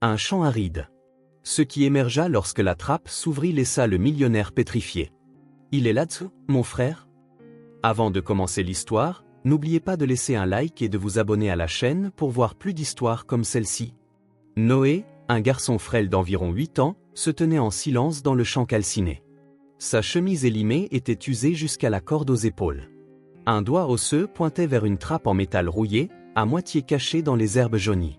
Un champ aride. Ce qui émergea lorsque la trappe s'ouvrit laissa le millionnaire pétrifié. « Il est là-dessous, mon frère ?» Avant de commencer l'histoire, n'oubliez pas de laisser un like et de vous abonner à la chaîne pour voir plus d'histoires comme celle-ci. Noé, un garçon frêle d'environ 8 ans, se tenait en silence dans le champ calciné. Sa chemise élimée était usée jusqu'à la corde aux épaules. Un doigt osseux pointait vers une trappe en métal rouillé, à moitié cachée dans les herbes jaunies.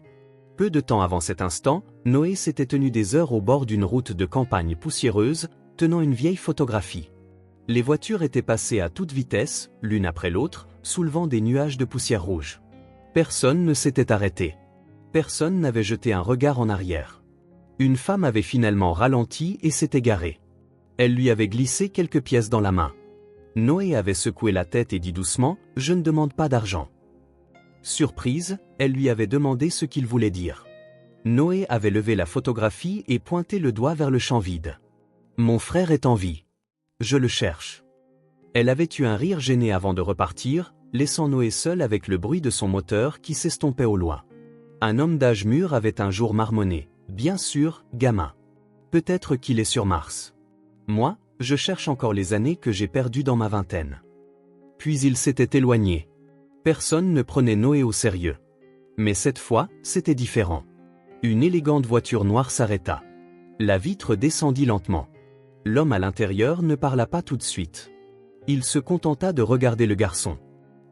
Peu de temps avant cet instant, Noé s'était tenu des heures au bord d'une route de campagne poussiéreuse, tenant une vieille photographie. Les voitures étaient passées à toute vitesse, l'une après l'autre, soulevant des nuages de poussière rouge. Personne ne s'était arrêté. Personne n'avait jeté un regard en arrière. Une femme avait finalement ralenti et s'était garée. Elle lui avait glissé quelques pièces dans la main. Noé avait secoué la tête et dit doucement « Je ne demande pas d'argent ». Surprise, elle lui avait demandé ce qu'il voulait dire. Noé avait levé la photographie et pointé le doigt vers le champ vide. « Mon frère est en vie. Je le cherche. » Elle avait eu un rire gêné avant de repartir, laissant Noé seul avec le bruit de son moteur qui s'estompait au loin. Un homme d'âge mûr avait un jour marmonné. « Bien sûr, gamin. Peut-être qu'il est sur Mars. Moi, je cherche encore les années que j'ai perdues dans ma vingtaine. » Puis il s'était éloigné. Personne ne prenait Noé au sérieux. Mais cette fois, c'était différent. Une élégante voiture noire s'arrêta. La vitre descendit lentement. L'homme à l'intérieur ne parla pas tout de suite. Il se contenta de regarder le garçon.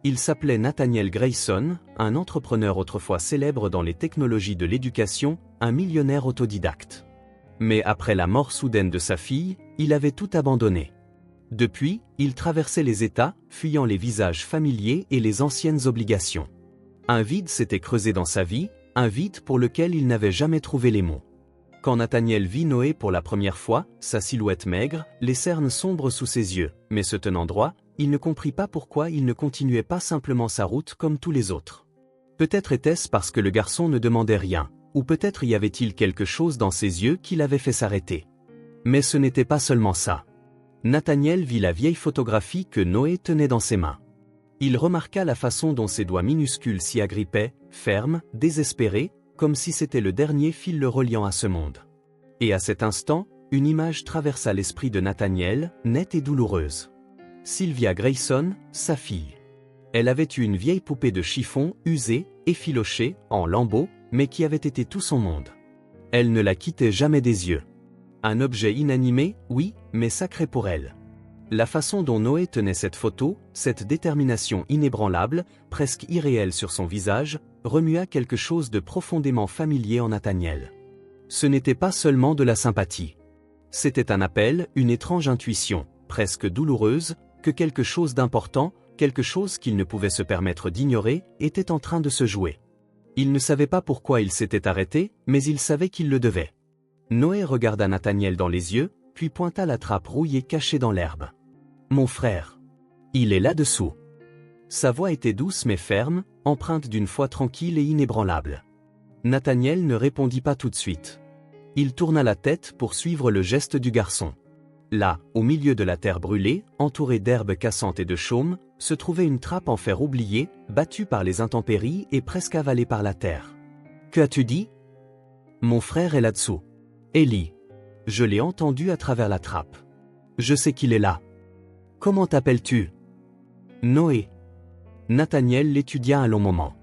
Il s'appelait Nathaniel Grayson, un entrepreneur autrefois célèbre dans les technologies de l'éducation, un millionnaire autodidacte. Mais après la mort soudaine de sa fille, il avait tout abandonné. Depuis, il traversait les États, fuyant les visages familiers et les anciennes obligations. Un vide s'était creusé dans sa vie, un vide pour lequel il n'avait jamais trouvé les mots. Quand Nathaniel vit Noé pour la première fois, sa silhouette maigre, les cernes sombres sous ses yeux, mais se tenant droit, il ne comprit pas pourquoi il ne continuait pas simplement sa route comme tous les autres. Peut-être était-ce parce que le garçon ne demandait rien, ou peut-être y avait-il quelque chose dans ses yeux qui l'avait fait s'arrêter. Mais ce n'était pas seulement ça. Nathaniel vit la vieille photographie que Noé tenait dans ses mains. Il remarqua la façon dont ses doigts minuscules s'y agrippaient, fermes, désespérés, comme si c'était le dernier fil le reliant à ce monde. Et à cet instant, une image traversa l'esprit de Nathaniel, nette et douloureuse. Sylvia Grayson, sa fille. Elle avait eu une vieille poupée de chiffon, usée, effilochée, en lambeaux, mais qui avait été tout son monde. Elle ne la quittait jamais des yeux. Un objet inanimé, oui, mais sacré pour elle. La façon dont Noé tenait cette photo, cette détermination inébranlable, presque irréelle sur son visage, remua quelque chose de profondément familier en Nathaniel. Ce n'était pas seulement de la sympathie. C'était un appel, une étrange intuition, presque douloureuse, que quelque chose d'important, quelque chose qu'il ne pouvait se permettre d'ignorer, était en train de se jouer. Il ne savait pas pourquoi il s'était arrêté, mais il savait qu'il le devait. Noé regarda Nathaniel dans les yeux, puis pointa la trappe rouillée cachée dans l'herbe. « Mon frère. Il est là-dessous. » Sa voix était douce mais ferme, empreinte d'une foi tranquille et inébranlable. Nathaniel ne répondit pas tout de suite. Il tourna la tête pour suivre le geste du garçon. Là, au milieu de la terre brûlée, entourée d'herbes cassantes et de chaume, se trouvait une trappe en fer oubliée, battue par les intempéries et presque avalée par la terre. « Que as-tu dit ? » ?»« Mon frère est là-dessous. Ellie. Je l'ai entendu à travers la trappe. Je sais qu'il est là. Comment t'appelles-tu ? » ?»« Noé. » Nathaniel l'étudia un long moment.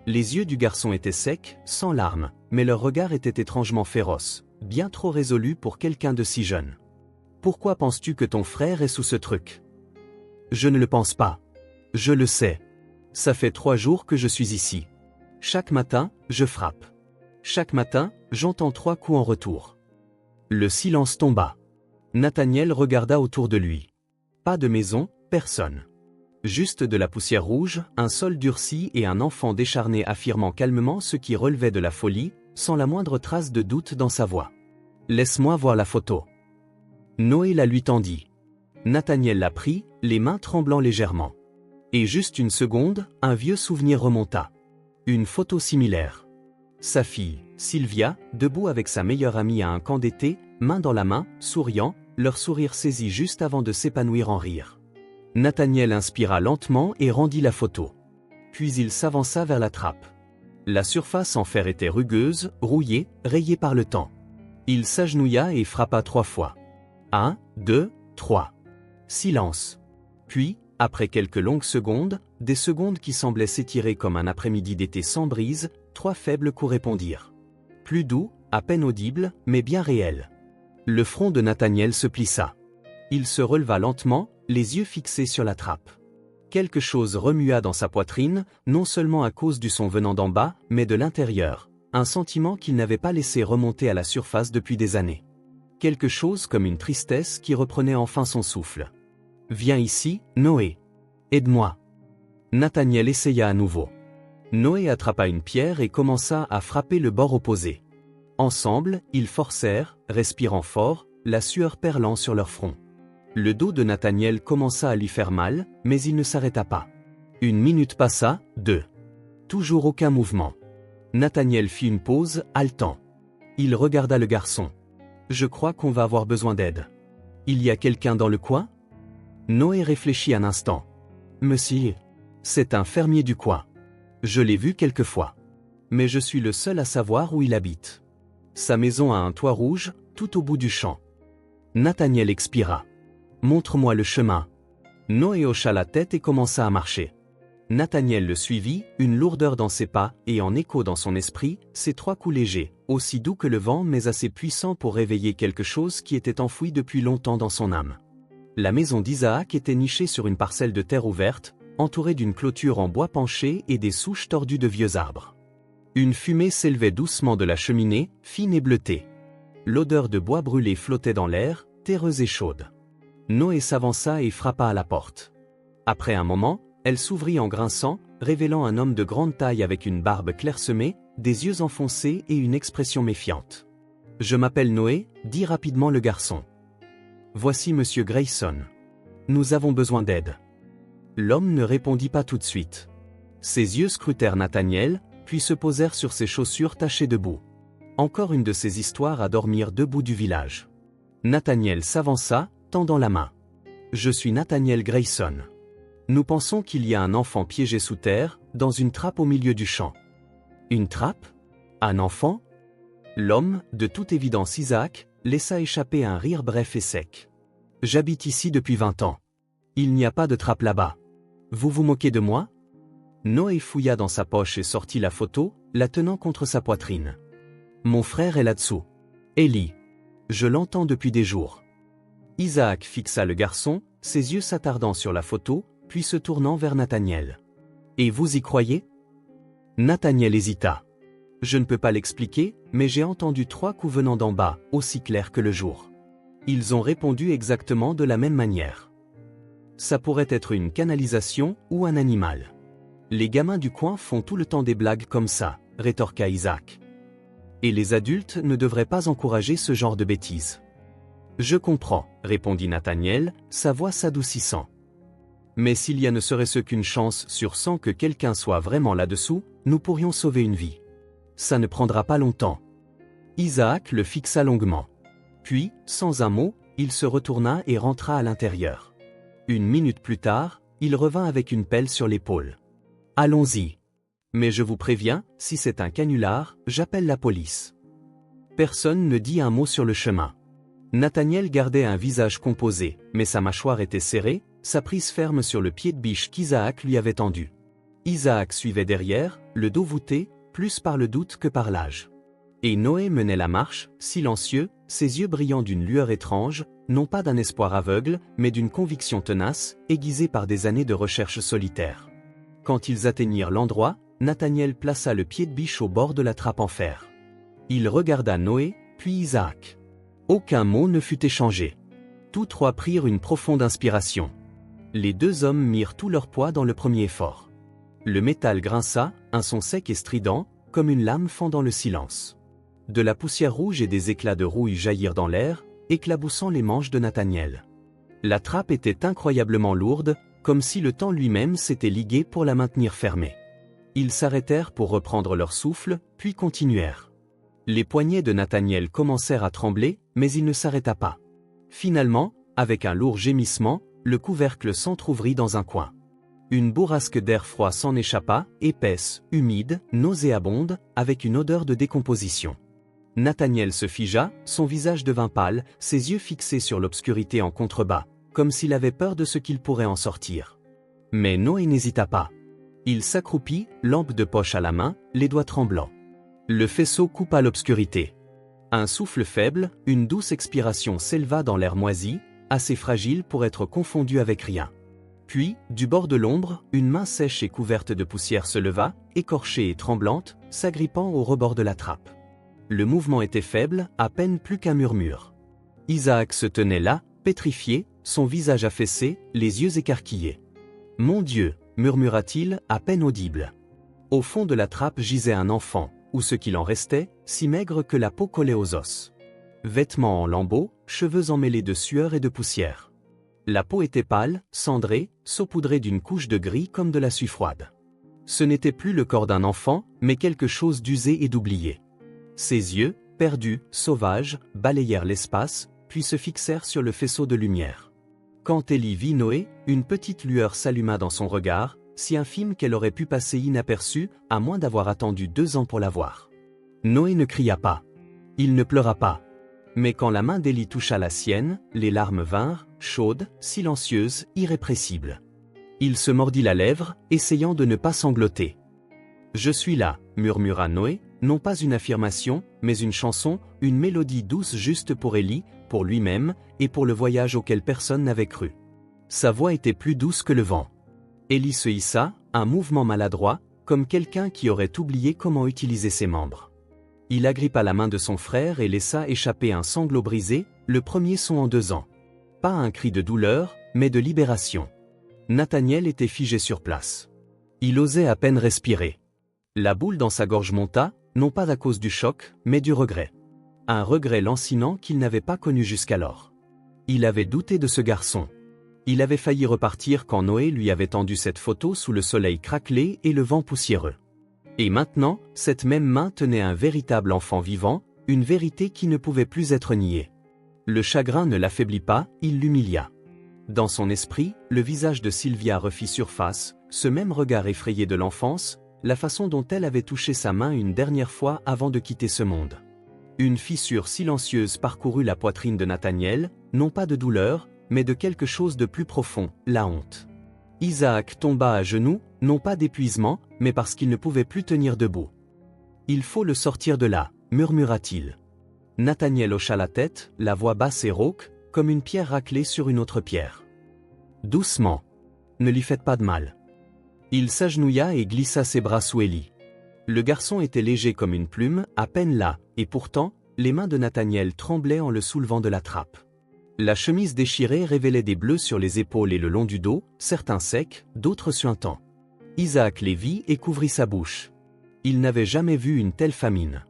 Les yeux du garçon étaient secs, sans larmes, mais leur regard était étrangement féroce, bien trop résolu pour quelqu'un de si jeune. « Pourquoi penses-tu que ton frère est sous ce truc ? » ?»« Je ne le pense pas. Je le sais. Ça fait 3 jours que je suis ici. Chaque matin, je frappe. Chaque matin, j'entends 3 coups en retour. » Le silence tomba. Nathaniel regarda autour de lui. Pas de maison, personne. Juste de la poussière rouge, un sol durci et un enfant décharné affirmant calmement ce qui relevait de la folie, sans la moindre trace de doute dans sa voix. « Laisse-moi voir la photo. » Noé la lui tendit. Nathaniel la prit, les mains tremblant légèrement. Et juste une seconde, un vieux souvenir remonta. Une photo similaire. Sa fille, Sylvia, debout avec sa meilleure amie à un camp d'été, main dans la main, souriant, leur sourire saisi juste avant de s'épanouir en rire. Nathaniel inspira lentement et rendit la photo. Puis il s'avança vers la trappe. La surface en fer était rugueuse, rouillée, rayée par le temps. Il s'agenouilla et frappa 3 fois. 1, 2, 3. Silence. Puis, après quelques longues secondes, des secondes qui semblaient s'étirer comme un après-midi d'été sans brise, 3 faibles coups répondirent. Plus doux, à peine audibles, mais bien réels. Le front de Nathaniel se plissa. Il se releva lentement, les yeux fixés sur la trappe. Quelque chose remua dans sa poitrine, non seulement à cause du son venant d'en bas, mais de l'intérieur, un sentiment qu'il n'avait pas laissé remonter à la surface depuis des années. Quelque chose comme une tristesse qui reprenait enfin son souffle. « Viens ici, Noé. Aide-moi. » Nathaniel essaya à nouveau. Noé attrapa une pierre et commença à frapper le bord opposé. Ensemble, ils forcèrent, respirant fort, la sueur perlant sur leur front. Le dos de Nathaniel commença à lui faire mal, mais il ne s'arrêta pas. 1 minute passa, 2. Toujours aucun mouvement. Nathaniel fit une pause, haletant. Il regarda le garçon. « Je crois qu'on va avoir besoin d'aide. Il y a quelqu'un dans le coin ?» Noé réfléchit un instant. « Monsieur, c'est un fermier du coin. Je l'ai vu quelquefois. Mais je suis le seul à savoir où il habite. Sa maison a un toit rouge, tout au bout du champ. » Nathaniel expira. « Montre-moi le chemin. » Noé hocha la tête et commença à marcher. Nathaniel le suivit, une lourdeur dans ses pas, et en écho dans son esprit, ces 3 coups légers, aussi doux que le vent mais assez puissants pour réveiller quelque chose qui était enfoui depuis longtemps dans son âme. La maison d'Isaac était nichée sur une parcelle de terre ouverte, entourée d'une clôture en bois penché et des souches tordues de vieux arbres. Une fumée s'élevait doucement de la cheminée, fine et bleutée. L'odeur de bois brûlé flottait dans l'air, terreuse et chaude. Noé s'avança et frappa à la porte. Après un moment, elle s'ouvrit en grinçant, révélant un homme de grande taille avec une barbe clairsemée, des yeux enfoncés et une expression méfiante. « Je m'appelle Noé », dit rapidement le garçon. « Voici Monsieur Grayson. Nous avons besoin d'aide. » L'homme ne répondit pas tout de suite. Ses yeux scrutèrent Nathaniel, puis se posèrent sur ses chaussures tachées de boue. Encore une de ces histoires à dormir debout du village. Nathaniel s'avança, tendant la main. « Je suis Nathaniel Grayson. Nous pensons qu'il y a un enfant piégé sous terre, dans une trappe au milieu du champ. » « Une trappe ? Un enfant ?» L'homme, de toute évidence Isaac, laissa échapper un rire bref et sec. « J'habite ici depuis 20 ans. Il n'y a pas de trappe là-bas. Vous vous moquez de moi ?» Noé fouilla dans sa poche et sortit la photo, la tenant contre sa poitrine. « Mon frère est là-dessous. Élie. Je l'entends depuis des jours. » Isaac fixa le garçon, ses yeux s'attardant sur la photo, puis se tournant vers Nathaniel. « Et vous y croyez ?» Nathaniel hésita. « Je ne peux pas l'expliquer, mais j'ai entendu 3 coups venant d'en bas, aussi clairs que le jour. Ils ont répondu exactement de la même manière. Ça pourrait être une canalisation ou un animal. Les gamins du coin font tout le temps des blagues comme ça, rétorqua Isaac. Et les adultes ne devraient pas encourager ce genre de bêtises. Je comprends, répondit Nathaniel, sa voix s'adoucissant. Mais s'il y a ne serait-ce qu'une chance sur 100 que quelqu'un soit vraiment là-dessous, nous pourrions sauver une vie. Ça ne prendra pas longtemps. Isaac le fixa longuement. Puis, sans un mot, il se retourna et rentra à l'intérieur. 1 minute plus tard, il revint avec une pelle sur l'épaule. Allons-y. Mais je vous préviens, si c'est un canular, j'appelle la police. Personne ne dit un mot sur le chemin. Nathaniel gardait un visage composé, mais sa mâchoire était serrée, sa prise ferme sur le pied de biche qu'Isaac lui avait tendu. Isaac suivait derrière, le dos voûté, plus par le doute que par l'âge. Et Noé menait la marche, silencieux, ses yeux brillant d'une lueur étrange, non pas d'un espoir aveugle, mais d'une conviction tenace, aiguisée par des années de recherche solitaire. Quand ils atteignirent l'endroit, Nathaniel plaça le pied de biche au bord de la trappe en fer. Il regarda Noé, puis Isaac. Aucun mot ne fut échangé. Tous 3 prirent une profonde inspiration. Les 2 hommes mirent tout leur poids dans le premier effort. Le métal grinça, un son sec et strident, comme une lame fendant le silence. De la poussière rouge et des éclats de rouille jaillirent dans l'air, éclaboussant les manches de Nathaniel. La trappe était incroyablement lourde, comme si le temps lui-même s'était ligué pour la maintenir fermée. Ils s'arrêtèrent pour reprendre leur souffle, puis continuèrent. Les poignets de Nathaniel commencèrent à trembler, mais il ne s'arrêta pas. Finalement, avec un lourd gémissement, le couvercle s'entr'ouvrit dans un coin. Une bourrasque d'air froid s'en échappa, épaisse, humide, nauséabonde, avec une odeur de décomposition. Nathaniel se figea, son visage devint pâle, ses yeux fixés sur l'obscurité en contrebas, comme s'il avait peur de ce qu'il pourrait en sortir. Mais Noé n'hésita pas. Il s'accroupit, lampe de poche à la main, les doigts tremblants. Le faisceau coupa l'obscurité. Un souffle faible, une douce expiration s'éleva dans l'air moisi, assez fragile pour être confondu avec rien. Puis, du bord de l'ombre, une main sèche et couverte de poussière se leva, écorchée et tremblante, s'agrippant au rebord de la trappe. Le mouvement était faible, à peine plus qu'un murmure. Isaac se tenait là, pétrifié, son visage affaissé, les yeux écarquillés. « Mon Dieu !» murmura-t-il, à peine audible. Au fond de la trappe gisait un enfant, ou ce qu'il en restait, si maigre que la peau collait aux os. Vêtements en lambeaux, cheveux emmêlés de sueur et de poussière. La peau était pâle, cendrée, saupoudrée d'une couche de gris comme de la suie froide. Ce n'était plus le corps d'un enfant, mais quelque chose d'usé et d'oublié. Ses yeux, perdus, sauvages, balayèrent l'espace, puis se fixèrent sur le faisceau de lumière. Quand Élie vit Noé, une petite lueur s'alluma dans son regard, si infime qu'elle aurait pu passer inaperçue, à moins d'avoir attendu 2 ans pour la voir. Noé ne cria pas. Il ne pleura pas. Mais quand la main d'Élie toucha la sienne, les larmes vinrent, chaudes, silencieuses, irrépressibles. Il se mordit la lèvre, essayant de ne pas sangloter. « Je suis là », murmura Noé, non pas une affirmation, mais une chanson, une mélodie douce juste pour Élie, pour lui-même, et pour le voyage auquel personne n'avait cru. Sa voix était plus douce que le vent. Élie se hissa, un mouvement maladroit, comme quelqu'un qui aurait oublié comment utiliser ses membres. Il agrippa la main de son frère et laissa échapper un sanglot brisé, le premier son en 2 ans. Pas un cri de douleur, mais de libération. Nathaniel était figé sur place. Il osait à peine respirer. La boule dans sa gorge monta, non pas à cause du choc, mais du regret. Un regret lancinant qu'il n'avait pas connu jusqu'alors. Il avait douté de ce garçon. Il avait failli repartir quand Noé lui avait tendu cette photo sous le soleil craquelé et le vent poussiéreux. Et maintenant, cette même main tenait un véritable enfant vivant, une vérité qui ne pouvait plus être niée. Le chagrin ne l'affaiblit pas, il l'humilia. Dans son esprit, le visage de Sylvia refit surface, ce même regard effrayé de l'enfance, la façon dont elle avait touché sa main une dernière fois avant de quitter ce monde. Une fissure silencieuse parcourut la poitrine de Nathaniel, non pas de douleur, mais de quelque chose de plus profond, la honte. Isaac tomba à genoux, non pas d'épuisement, mais parce qu'il ne pouvait plus tenir debout. « Il faut le sortir de là », murmura-t-il. Nathaniel hocha la tête, la voix basse et rauque, comme une pierre raclée sur une autre pierre. « Doucement. Ne lui faites pas de mal. » Il s'agenouilla et glissa ses bras sous Élie. Le garçon était léger comme une plume, à peine là, et pourtant, les mains de Nathaniel tremblaient en le soulevant de la trappe. La chemise déchirée révélait des bleus sur les épaules et le long du dos, certains secs, d'autres suintants. Isaac les vit et couvrit sa bouche. Il n'avait jamais vu une telle famine.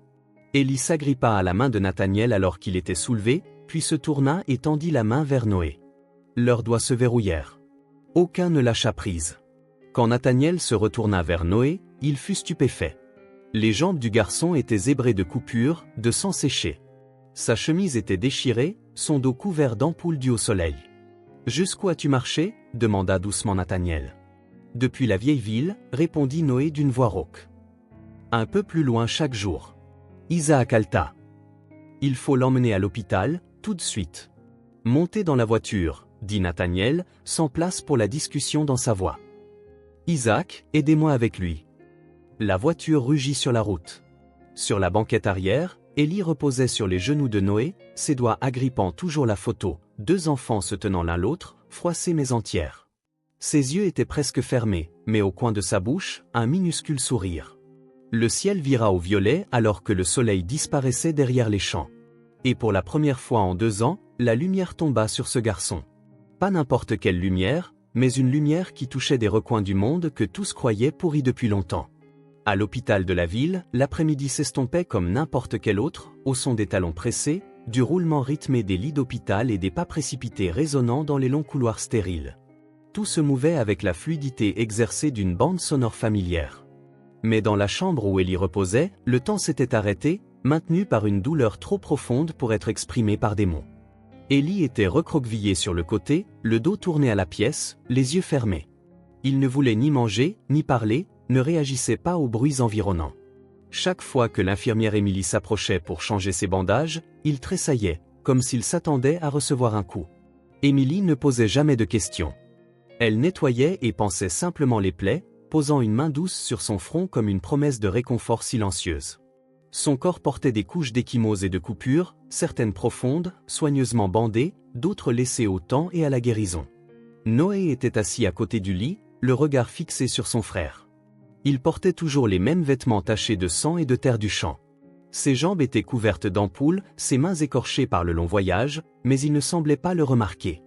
Élie s'agrippa à la main de Nathaniel alors qu'il était soulevé, puis se tourna et tendit la main vers Noé. Leurs doigts se verrouillèrent. Aucun ne lâcha prise. Quand Nathaniel se retourna vers Noé, il fut stupéfait. Les jambes du garçon étaient zébrées de coupures, de sang séché. Sa chemise était déchirée, son dos couvert d'ampoules dues au soleil. « Jusqu'où as-tu marché » demanda doucement Nathaniel. « Depuis la vieille ville » répondit Noé d'une voix rauque. « Un peu plus loin chaque jour. » Isaac haleta. « Il faut l'emmener à l'hôpital, tout de suite. »« Montez dans la voiture » dit Nathaniel, sans place pour la discussion dans sa voix. « Isaac, aidez-moi avec lui. » La voiture rugit sur la route. Sur la banquette arrière, Élie reposait sur les genoux de Noé, ses doigts agrippant toujours la photo, 2 enfants se tenant l'un l'autre, froissés mais entières. Ses yeux étaient presque fermés, mais au coin de sa bouche, un minuscule sourire. Le ciel vira au violet alors que le soleil disparaissait derrière les champs. Et pour la première fois en 2 ans, la lumière tomba sur ce garçon. Pas n'importe quelle lumière, mais une lumière qui touchait des recoins du monde que tous croyaient pourris depuis longtemps. À l'hôpital de la ville, l'après-midi s'estompait comme n'importe quel autre, au son des talons pressés, du roulement rythmé des lits d'hôpital et des pas précipités résonnant dans les longs couloirs stériles. Tout se mouvait avec la fluidité exercée d'une bande sonore familière. Mais dans la chambre où Élie reposait, le temps s'était arrêté, maintenu par une douleur trop profonde pour être exprimée par des mots. Élie était recroquevillé sur le côté, le dos tourné à la pièce, les yeux fermés. Il ne voulait ni manger, ni parler, ne réagissait pas aux bruits environnants. Chaque fois que l'infirmière Emily s'approchait pour changer ses bandages, il tressaillait, comme s'il s'attendait à recevoir un coup. Emily ne posait jamais de questions. Elle nettoyait et pansait simplement les plaies, posant une main douce sur son front comme une promesse de réconfort silencieuse. Son corps portait des couches d'ecchymoses et de coupures, certaines profondes, soigneusement bandées, d'autres laissées au temps et à la guérison. Noé était assis à côté du lit, le regard fixé sur son frère. Il portait toujours les mêmes vêtements tachés de sang et de terre du champ. Ses jambes étaient couvertes d'ampoules, ses mains écorchées par le long voyage, mais il ne semblait pas le remarquer.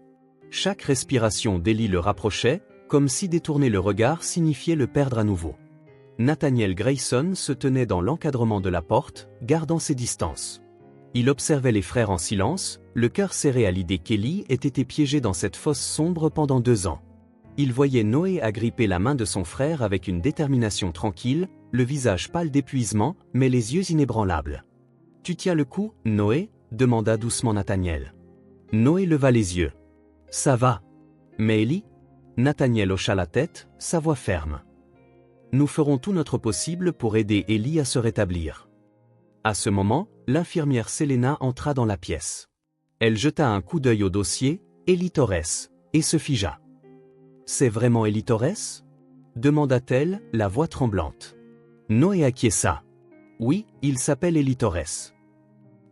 Chaque respiration d'Ellie le rapprochait, comme si détourner le regard signifiait le perdre à nouveau. Nathaniel Grayson se tenait dans l'encadrement de la porte, gardant ses distances. Il observait les frères en silence, le cœur serré à l'idée qu'Ellie ait été piégée dans cette fosse sombre pendant 2 ans. Il voyait Noé agripper la main de son frère avec une détermination tranquille, le visage pâle d'épuisement, mais les yeux inébranlables. « Tu tiens le coup, Noé » demanda doucement Nathaniel. Noé leva les yeux. « Ça va. Mais Ellie » Nathaniel hocha la tête, sa voix ferme. « Nous ferons tout notre possible pour aider Ellie à se rétablir. » À ce moment, l'infirmière Selena entra dans la pièce. Elle jeta un coup d'œil au dossier, Ellie Torres, et se figea. « C'est vraiment Ellie Torres » demanda-t-elle, la voix tremblante. Noé acquiesça. « Oui, il s'appelle Ellie Torres. »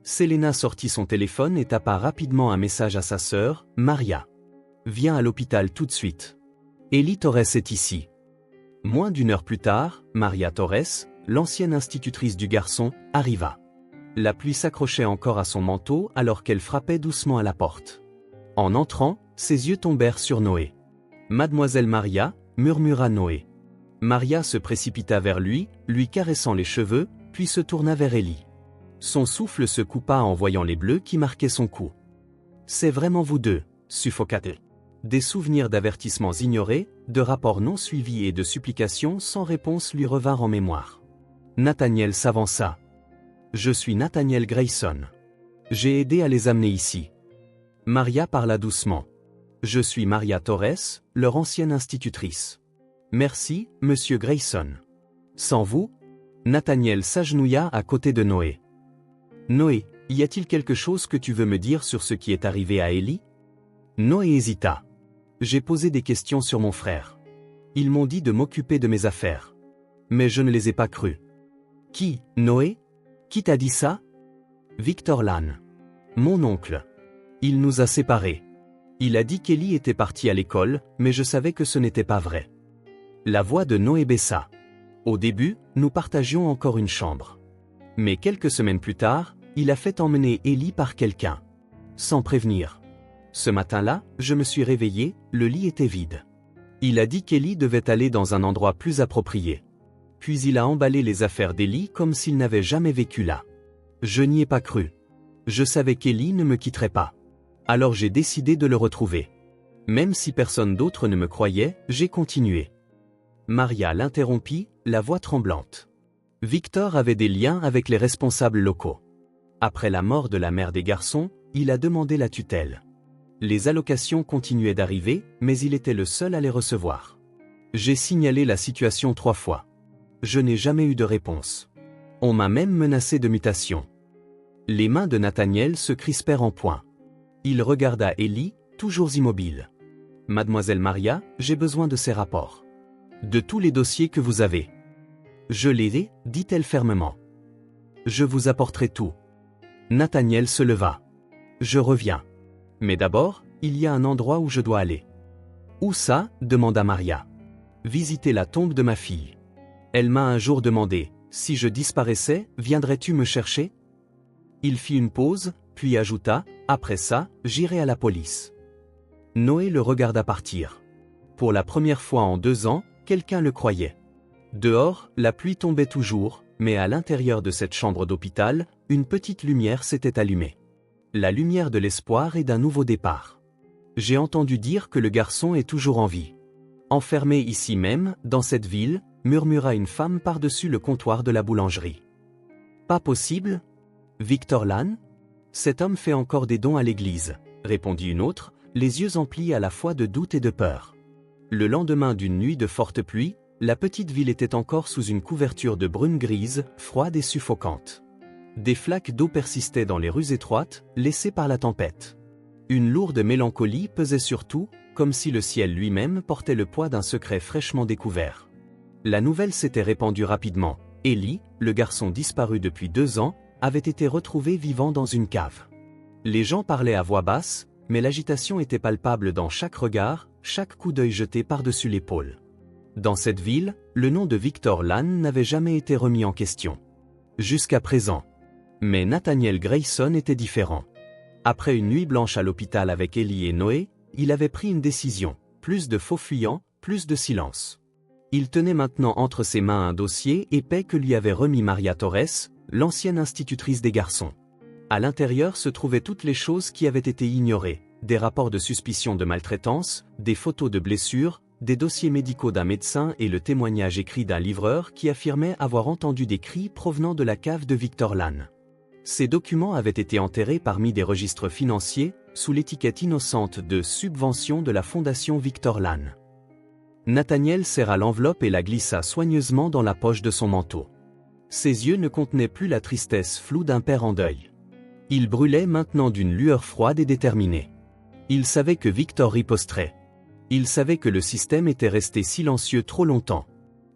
Selena sortit son téléphone et tapa rapidement un message à sa sœur, Maria. « Viens à l'hôpital tout de suite. Ellie Torres est ici. » Moins d'1 heure plus tard, Maria Torres, l'ancienne institutrice du garçon, arriva. La pluie s'accrochait encore à son manteau alors qu'elle frappait doucement à la porte. En entrant, ses yeux tombèrent sur Noé. « Mademoiselle Maria » murmura Noé. Maria se précipita vers lui caressant les cheveux, puis se tourna vers Ellie. Son souffle se coupa en voyant les bleus qui marquaient son cou. « C'est vraiment vous deux » suffoqua-t-elle. Des souvenirs d'avertissements ignorés, de rapports non suivis et de supplications sans réponse lui revinrent en mémoire. Nathaniel s'avança. « Je suis Nathaniel Grayson. J'ai aidé à les amener ici. » Maria parla doucement. « Je suis Maria Torres, leur ancienne institutrice. » « Merci, monsieur Grayson. » « Sans vous ?» Nathaniel s'agenouilla à côté de Noé. « Noé, y a-t-il quelque chose que tu veux me dire sur ce qui est arrivé à Ellie ?» Noé hésita. « J'ai posé des questions sur mon frère. Ils m'ont dit de m'occuper de mes affaires. Mais je ne les ai pas crues. »« Qui, Noé ? Qui t'a dit ça ?»« Victor Lann. Mon oncle. Il nous a séparés. Il a dit qu'Ellie était partie à l'école, mais je savais que ce n'était pas vrai. » La voix de Noé baissa. Au début, nous partagions encore une chambre. Mais quelques semaines plus tard, il a fait emmener Ellie par quelqu'un. Sans prévenir. Ce matin-là, je me suis réveillé, le lit était vide. Il a dit qu'Ellie devait aller dans un endroit plus approprié. Puis il a emballé les affaires d'Ellie comme s'il n'avait jamais vécu là. Je n'y ai pas cru. Je savais qu'Ellie ne me quitterait pas. Alors j'ai décidé de le retrouver. Même si personne d'autre ne me croyait, j'ai continué. Maria l'interrompit, la voix tremblante. Victor avait des liens avec les responsables locaux. Après la mort de la mère des garçons, il a demandé la tutelle. Les allocations continuaient d'arriver, mais il était le seul à les recevoir. J'ai signalé la situation 3 fois. Je n'ai jamais eu de réponse. On m'a même menacé de mutation. Les mains de Nathaniel se crispèrent en poing. Il regarda Ellie, toujours immobile. « Mademoiselle Maria, j'ai besoin de ces rapports. De tous les dossiers que vous avez. »« Je les ai, dit-elle fermement. Je vous apporterai tout. » Nathaniel se leva. « Je reviens. Mais d'abord, il y a un endroit où je dois aller. »« Où ça ?» demanda Maria. « Visiter la tombe de ma fille. Elle m'a un jour demandé, si je disparaissais, viendrais-tu me chercher ?» Il fit une pause, puis ajouta, « Après ça, j'irai à la police. » Noé le regarda partir. Pour la première fois en 2 ans, quelqu'un le croyait. Dehors, la pluie tombait toujours, mais à l'intérieur de cette chambre d'hôpital, une petite lumière s'était allumée. La lumière de l'espoir et d'un nouveau départ. « J'ai entendu dire que le garçon est toujours en vie. Enfermé ici même, dans cette ville, » murmura une femme par-dessus le comptoir de la boulangerie. « Pas possible ? Victor Lann ? Cet homme fait encore des dons à l'église, » répondit une autre, les yeux emplis à la fois de doute et de peur. Le lendemain d'une nuit de forte pluie, la petite ville était encore sous une couverture de brume grise, froide et suffocante. Des flaques d'eau persistaient dans les rues étroites, laissées par la tempête. Une lourde mélancolie pesait sur tout, comme si le ciel lui-même portait le poids d'un secret fraîchement découvert. La nouvelle s'était répandue rapidement. Ellie, le garçon disparu depuis 2 ans, avait été retrouvé vivant dans une cave. Les gens parlaient à voix basse, mais l'agitation était palpable dans chaque regard, chaque coup d'œil jeté par-dessus l'épaule. Dans cette ville, le nom de Victor Lann n'avait jamais été remis en question. Jusqu'à présent. Mais Nathaniel Grayson était différent. Après une nuit blanche à l'hôpital avec Ellie et Noé, il avait pris une décision, plus de faux fuyants, plus de silence. Il tenait maintenant entre ses mains un dossier épais que lui avait remis Maria Torres, l'ancienne institutrice des garçons. À l'intérieur se trouvaient toutes les choses qui avaient été ignorées, des rapports de suspicion de maltraitance, des photos de blessures, des dossiers médicaux d'un médecin et le témoignage écrit d'un livreur qui affirmait avoir entendu des cris provenant de la cave de Victor Lann. Ces documents avaient été enterrés parmi des registres financiers, sous l'étiquette innocente de « subvention de la Fondation Victor Lann ». Nathaniel serra l'enveloppe et la glissa soigneusement dans la poche de son manteau. Ses yeux ne contenaient plus la tristesse floue d'un père en deuil. Ils brûlaient maintenant d'une lueur froide et déterminée. Il savait que Victor riposterait. Il savait que le système était resté silencieux trop longtemps.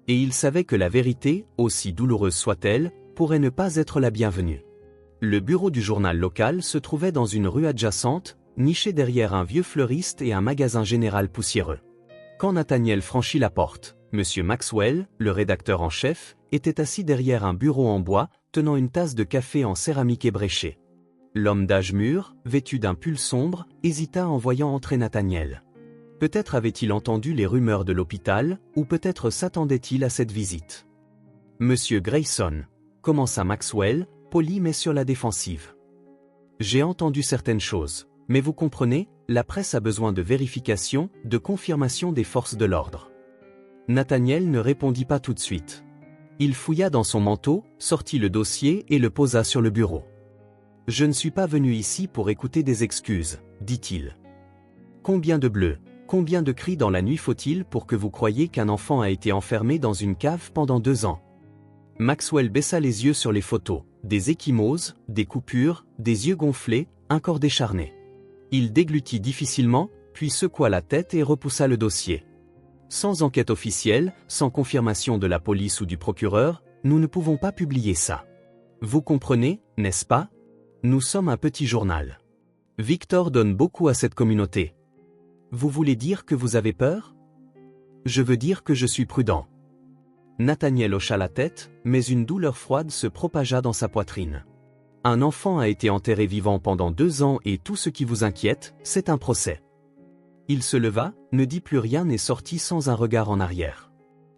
Et il savait que la vérité, aussi douloureuse soit-elle, pourrait ne pas être la bienvenue. Le bureau du journal local se trouvait dans une rue adjacente, niché derrière un vieux fleuriste et un magasin général poussiéreux. Quand Nathaniel franchit la porte, M. Maxwell, le rédacteur en chef, était assis derrière un bureau en bois, tenant une tasse de café en céramique ébréchée. L'homme d'âge mûr, vêtu d'un pull sombre, hésita en voyant entrer Nathaniel. Peut-être avait-il entendu les rumeurs de l'hôpital, ou peut-être s'attendait-il à cette visite. « Monsieur Grayson », commença Maxwell, poli mais sur la défensive. « J'ai entendu certaines choses, mais vous comprenez, la presse a besoin de vérification, de confirmation des forces de l'ordre. » Nathaniel ne répondit pas tout de suite. Il fouilla dans son manteau, sortit le dossier et le posa sur le bureau. « Je ne suis pas venu ici pour écouter des excuses, dit-il. Combien de bleus, combien de cris dans la nuit faut-il pour que vous croyiez qu'un enfant a été enfermé dans une cave pendant 2 ans ? Maxwell baissa les yeux sur les photos, des ecchymoses, des coupures, des yeux gonflés, un corps décharné. Il déglutit difficilement, puis secoua la tête et repoussa le dossier. Sans enquête officielle, sans confirmation de la police ou du procureur, nous ne pouvons pas publier ça. Vous comprenez, n'est-ce pas ? Nous sommes un petit journal. Victor donne beaucoup à cette communauté. Vous voulez dire que vous avez peur ? Je veux dire que je suis prudent. Nathaniel hocha la tête, mais une douleur froide se propagea dans sa poitrine. Un enfant a été enterré vivant pendant 2 ans et tout ce qui vous inquiète, c'est un procès. Il se leva, ne dit plus rien et sortit sans un regard en arrière.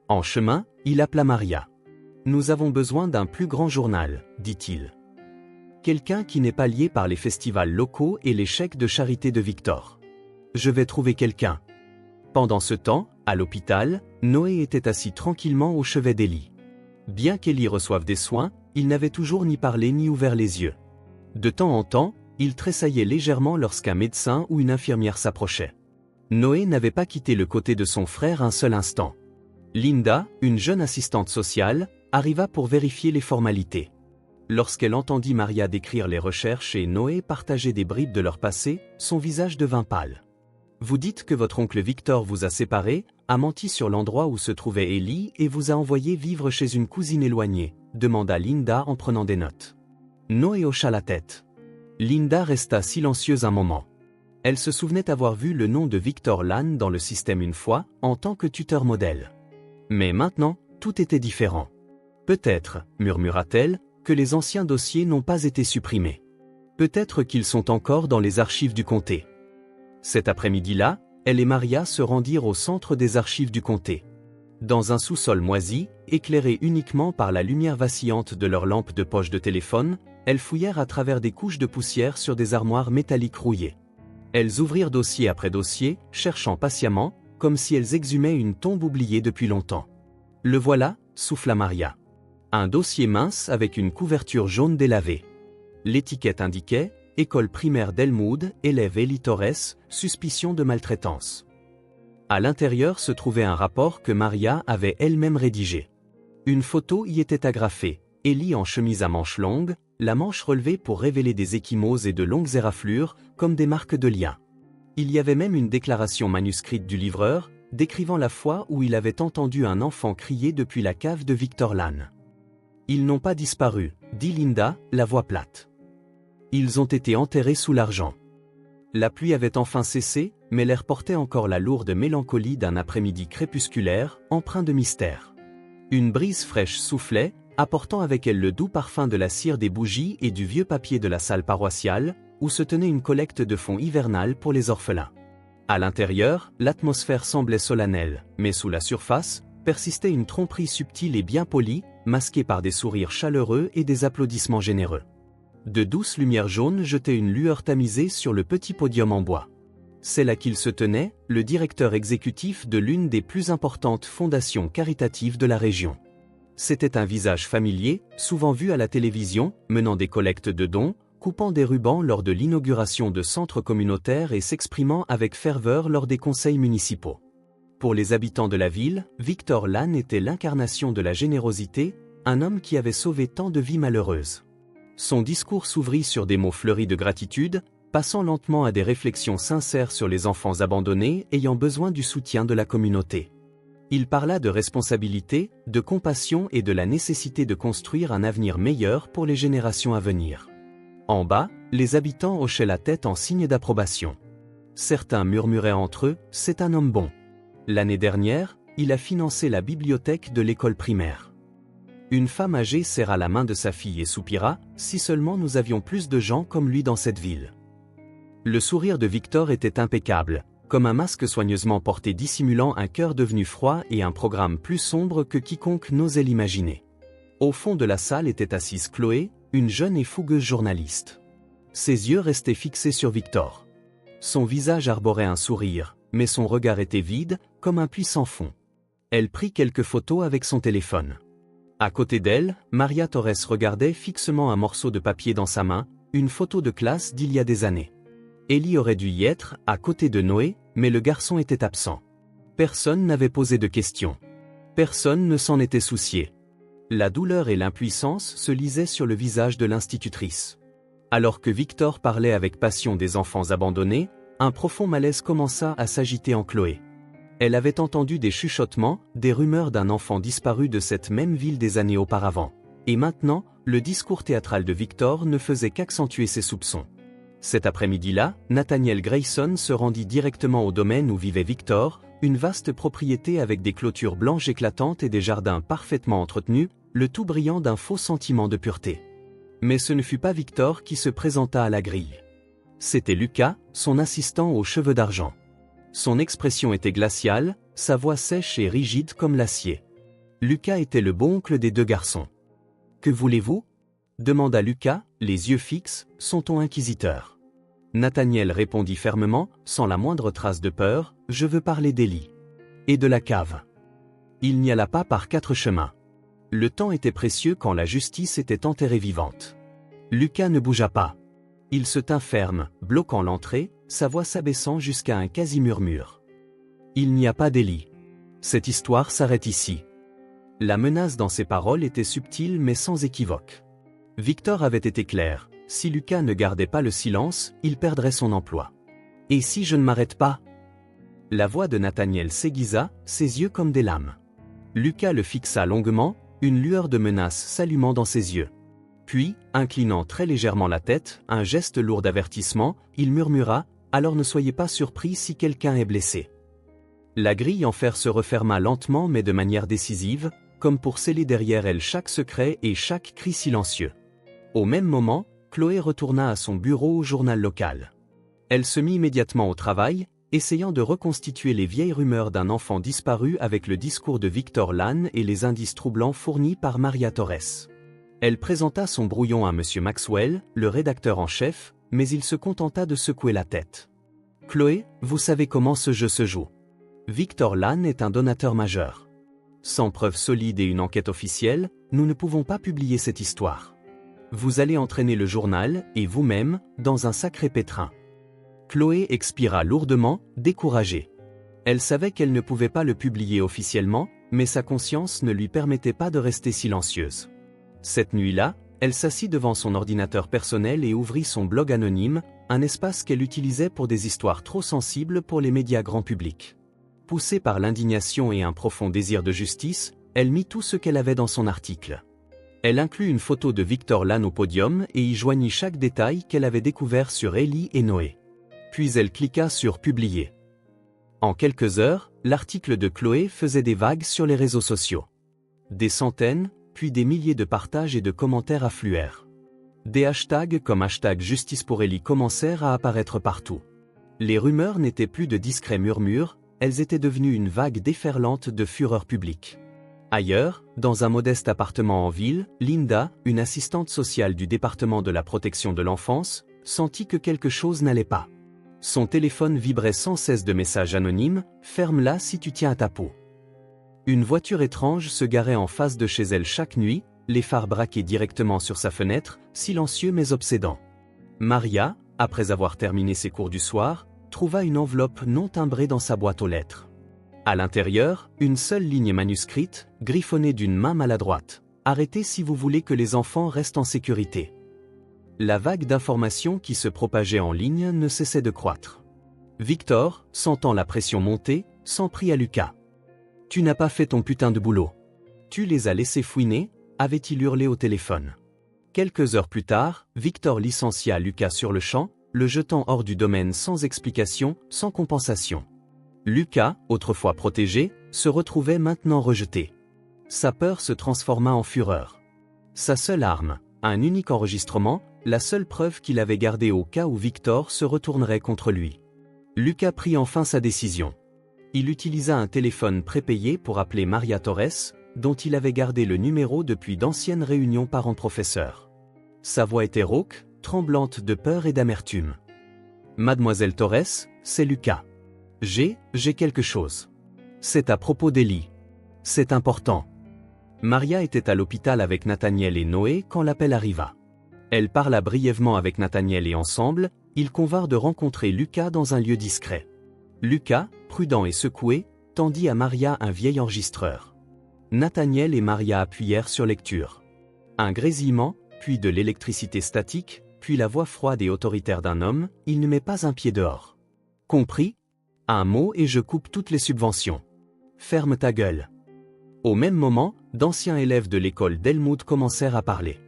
En chemin, il appela Maria. « Nous avons besoin d'un plus grand journal, dit-il. Quelqu'un qui n'est pas lié par les festivals locaux et les chèques de charité de Victor. Je vais trouver quelqu'un. » Pendant ce temps, à l'hôpital, Noé était assis tranquillement au chevet d'Ellie. Bien qu'Ellie reçoive des soins, il n'avait toujours ni parlé ni ouvert les yeux. De temps en temps, il tressaillait légèrement lorsqu'un médecin ou une infirmière s'approchait. Noé n'avait pas quitté le côté de son frère un seul instant. Linda, une jeune assistante sociale, arriva pour vérifier les formalités. Lorsqu'elle entendit Maria décrire les recherches et Noé partager des bribes de leur passé, son visage devint pâle. « Vous dites que votre oncle Victor vous a séparés, a menti sur l'endroit où se trouvait Ellie et vous a envoyé vivre chez une cousine éloignée », demanda Linda en prenant des notes. Noé hocha la tête. Linda resta silencieuse un moment. Elle se souvenait avoir vu le nom de Victor Lann dans le système une fois, en tant que tuteur modèle. Mais maintenant, tout était différent. « Peut-être, murmura-t-elle, que les anciens dossiers n'ont pas été supprimés. Peut-être qu'ils sont encore dans les archives du comté. » Cet après-midi-là, elle et Maria se rendirent au centre des archives du comté. Dans un sous-sol moisi, éclairé uniquement par la lumière vacillante de leurs lampes de poche de téléphone, elles fouillèrent à travers des couches de poussière sur des armoires métalliques rouillées. Elles ouvrirent dossier après dossier, cherchant patiemment, comme si elles exhumaient une tombe oubliée depuis longtemps. « Le voilà », souffla Maria. Un dossier mince avec une couverture jaune délavée. L'étiquette indiquait « École primaire d'Elmwood, élève Ellie Torres, suspicion de maltraitance ». À l'intérieur se trouvait un rapport que Maria avait elle-même rédigé. Une photo y était agrafée, Ellie en chemise à manches longues, la manche relevée pour révéler des ecchymoses et de longues éraflures, comme des marques de lien. Il y avait même une déclaration manuscrite du livreur, décrivant la fois où il avait entendu un enfant crier depuis la cave de Victor Lann. « Ils n'ont pas disparu, dit Linda, la voix plate. Ils ont été enterrés sous l'argent. » La pluie avait enfin cessé, mais l'air portait encore la lourde mélancolie d'un après-midi crépusculaire, empreint de mystère. Une brise fraîche soufflait, apportant avec elle le doux parfum de la cire des bougies et du vieux papier de la salle paroissiale, où se tenait une collecte de fonds hivernale pour les orphelins. À l'intérieur, l'atmosphère semblait solennelle, mais sous la surface, persistait une tromperie subtile et bien polie, masquée par des sourires chaleureux et des applaudissements généreux. De douces lumières jaunes jetaient une lueur tamisée sur le petit podium en bois. C'est là qu'il se tenait, le directeur exécutif de l'une des plus importantes fondations caritatives de la région. C'était un visage familier, souvent vu à la télévision, menant des collectes de dons, coupant des rubans lors de l'inauguration de centres communautaires et s'exprimant avec ferveur lors des conseils municipaux. Pour les habitants de la ville, Victor Lann était l'incarnation de la générosité, un homme qui avait sauvé tant de vies malheureuses. Son discours s'ouvrit sur des mots fleuris de gratitude, passant lentement à des réflexions sincères sur les enfants abandonnés ayant besoin du soutien de la communauté. Il parla de responsabilité, de compassion et de la nécessité de construire un avenir meilleur pour les générations à venir. En bas, les habitants hochaient la tête en signe d'approbation. Certains murmuraient entre eux, « C'est un homme bon. L'année dernière, il a financé la bibliothèque de l'école primaire. » Une femme âgée serra la main de sa fille et soupira, « Si seulement nous avions plus de gens comme lui dans cette ville. » Le sourire de Victor était impeccable, comme un masque soigneusement porté dissimulant un cœur devenu froid et un programme plus sombre que quiconque n'osait l'imaginer. Au fond de la salle était assise Chloé, une jeune et fougueuse journaliste. Ses yeux restaient fixés sur Victor. Son visage arborait un sourire, mais son regard était vide, comme un puits sans fond. Elle prit quelques photos avec son téléphone. À côté d'elle, Maria Torres regardait fixement un morceau de papier dans sa main, une photo de classe d'il y a des années. Ellie aurait dû y être, à côté de Noé, mais le garçon était absent. Personne n'avait posé de questions. Personne ne s'en était soucié. La douleur et l'impuissance se lisaient sur le visage de l'institutrice. Alors que Victor parlait avec passion des enfants abandonnés, un profond malaise commença à s'agiter en Chloé. Elle avait entendu des chuchotements, des rumeurs d'un enfant disparu de cette même ville des années auparavant. Et maintenant, le discours théâtral de Victor ne faisait qu'accentuer ses soupçons. Cet après-midi-là, Nathaniel Grayson se rendit directement au domaine où vivait Victor, une vaste propriété avec des clôtures blanches éclatantes et des jardins parfaitement entretenus, le tout brillant d'un faux sentiment de pureté. Mais ce ne fut pas Victor qui se présenta à la grille. C'était Lucas, son assistant aux cheveux d'argent. Son expression était glaciale, sa voix sèche et rigide comme l'acier. Lucas était le bon oncle des deux garçons. « Que voulez-vous » demanda Lucas, les yeux fixes, son ton inquisiteur. Nathaniel répondit fermement, sans la moindre trace de peur, « Je veux parler d'Ellie. Et de la cave. » Il n'y alla pas par 4 chemins. Le temps était précieux quand la justice était enterrée vivante. Lucas ne bougea pas. Il se tint ferme, bloquant l'entrée, sa voix s'abaissant jusqu'à un quasi-murmure. « Il n'y a pas d'Ellie. Cette histoire s'arrête ici. » La menace dans ses paroles était subtile mais sans équivoque. Victor avait été clair, si Lucas ne gardait pas le silence, il perdrait son emploi. « Et si je ne m'arrête pas ?» La voix de Nathaniel s'aiguisa, ses yeux comme des lames. Lucas le fixa longuement, une lueur de menace s'allumant dans ses yeux. Puis, inclinant très légèrement la tête, un geste lourd d'avertissement, il murmura, « Alors ne soyez pas surpris si quelqu'un est blessé. » La grille en fer se referma lentement mais de manière décisive, comme pour sceller derrière elle chaque secret et chaque cri silencieux. Au même moment, Chloé retourna à son bureau au journal local. Elle se mit immédiatement au travail, essayant de reconstituer les vieilles rumeurs d'un enfant disparu avec le discours de Victor Lann et les indices troublants fournis par Maria Torres. Elle présenta son brouillon à M. Maxwell, le rédacteur en chef, mais il se contenta de secouer la tête. « Chloé, vous savez comment ce jeu se joue. Victor Lann est un donateur majeur. Sans preuves solides et une enquête officielle, nous ne pouvons pas publier cette histoire. Vous allez entraîner le journal, et vous-même, dans un sacré pétrin. » Chloé expira lourdement, découragée. Elle savait qu'elle ne pouvait pas le publier officiellement, mais sa conscience ne lui permettait pas de rester silencieuse. Cette nuit-là, elle s'assit devant son ordinateur personnel et ouvrit son blog anonyme, un espace qu'elle utilisait pour des histoires trop sensibles pour les médias grand public. Poussée par l'indignation et un profond désir de justice, elle mit tout ce qu'elle avait dans son article. Elle inclut une photo de Victor Lann au podium et y joignit chaque détail qu'elle avait découvert sur Ellie et Noé. Puis elle cliqua sur « Publier ». En quelques heures, l'article de Chloé faisait des vagues sur les réseaux sociaux. Des centaines, puis des milliers de partages et de commentaires affluèrent. Des hashtags comme #Justice pour Ellie commencèrent à apparaître partout. Les rumeurs n'étaient plus de discrets murmures, elles étaient devenues une vague déferlante de fureur publique. Ailleurs, dans un modeste appartement en ville, Linda, une assistante sociale du département de la protection de l'enfance, sentit que quelque chose n'allait pas. Son téléphone vibrait sans cesse de messages anonymes « Ferme-la si tu tiens à ta peau ». Une voiture étrange se garait en face de chez elle chaque nuit, les phares braqués directement sur sa fenêtre, silencieux mais obsédant. Maria, après avoir terminé ses cours du soir, trouva une enveloppe non timbrée dans sa boîte aux lettres. À l'intérieur, une seule ligne manuscrite, griffonnée d'une main maladroite. « Arrêtez si vous voulez que les enfants restent en sécurité ». La vague d'informations qui se propageait en ligne ne cessait de croître. Victor, sentant la pression monter, s'en prit à Lucas. « Tu n'as pas fait ton putain de boulot. Tu les as laissés fouiner ?» avait-il hurlé au téléphone. Quelques heures plus tard, Victor licencia Lucas sur le champ, le jetant hors du domaine sans explication, sans compensation. Lucas, autrefois protégé, se retrouvait maintenant rejeté. Sa peur se transforma en fureur. Sa seule arme, un unique enregistrement, la seule preuve qu'il avait gardée au cas où Victor se retournerait contre lui. Lucas prit enfin sa décision. Il utilisa un téléphone prépayé pour appeler Maria Torres, dont il avait gardé le numéro depuis d'anciennes réunions parents-professeurs. Sa voix était rauque, tremblante de peur et d'amertume. « Mademoiselle Torres, c'est Lucas. J'ai quelque chose. C'est à propos d'Ellie. C'est important. » Maria était à l'hôpital avec Nathaniel et Noé quand l'appel arriva. Elle parla brièvement avec Nathaniel et ensemble, ils convinrent de rencontrer Lucas dans un lieu discret. Lucas, prudent et secoué, tendit à Maria un vieil enregistreur. Nathaniel et Maria appuyèrent sur lecture. Un grésillement, puis de l'électricité statique, puis la voix froide et autoritaire d'un homme, il ne met pas un pied dehors. Compris ? Un mot et je coupe toutes les subventions. Ferme ta gueule. Au même moment, d'anciens élèves de l'école d'Elmwood commencèrent à parler.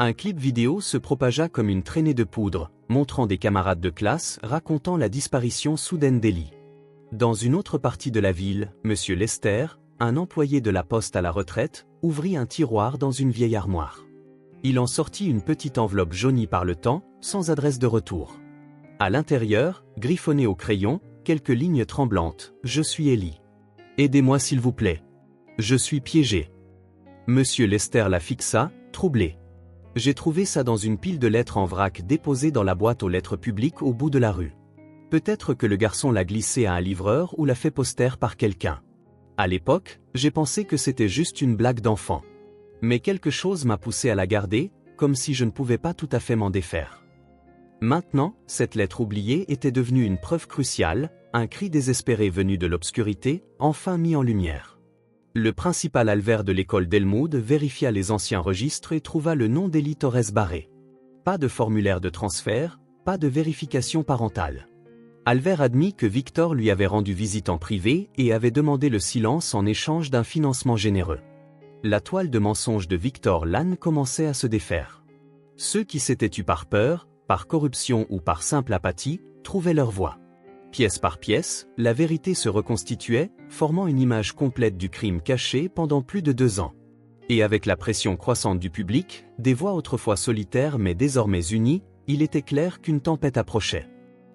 Un clip vidéo se propagea comme une traînée de poudre, montrant des camarades de classe racontant la disparition soudaine d'Ellie. Dans une autre partie de la ville, M. Lester, un employé de la poste à la retraite, ouvrit un tiroir dans une vieille armoire. Il en sortit une petite enveloppe jaunie par le temps, sans adresse de retour. À l'intérieur, griffonné au crayon, quelques lignes tremblantes. « Je suis Ellie. Aidez-moi s'il vous plaît. Je suis piégé. » M. Lester la fixa, troublé. « J'ai trouvé ça dans une pile de lettres en vrac déposée dans la boîte aux lettres publiques au bout de la rue. Peut-être que le garçon l'a glissé à un livreur ou l'a fait poster par quelqu'un. À l'époque, j'ai pensé que c'était juste une blague d'enfant. Mais quelque chose m'a poussé à la garder, comme si je ne pouvais pas tout à fait m'en défaire. » Maintenant, cette lettre oubliée était devenue une preuve cruciale, un cri désespéré venu de l'obscurité, enfin mis en lumière. Le principal Albert de l'école d'Elmwood vérifia les anciens registres et trouva le nom d'Ellie Torres barré. Pas de formulaire de transfert, pas de vérification parentale. Albert admit que Victor lui avait rendu visite en privé et avait demandé le silence en échange d'un financement généreux. La toile de mensonges de Victor Lann commençait à se défaire. Ceux qui s'étaient tus par peur, par corruption ou par simple apathie, trouvaient leur voie. Pièce par pièce, la vérité se reconstituait, formant une image complète du crime caché pendant plus de 2 ans. Et avec la pression croissante du public, des voix autrefois solitaires mais désormais unies, il était clair qu'une tempête approchait.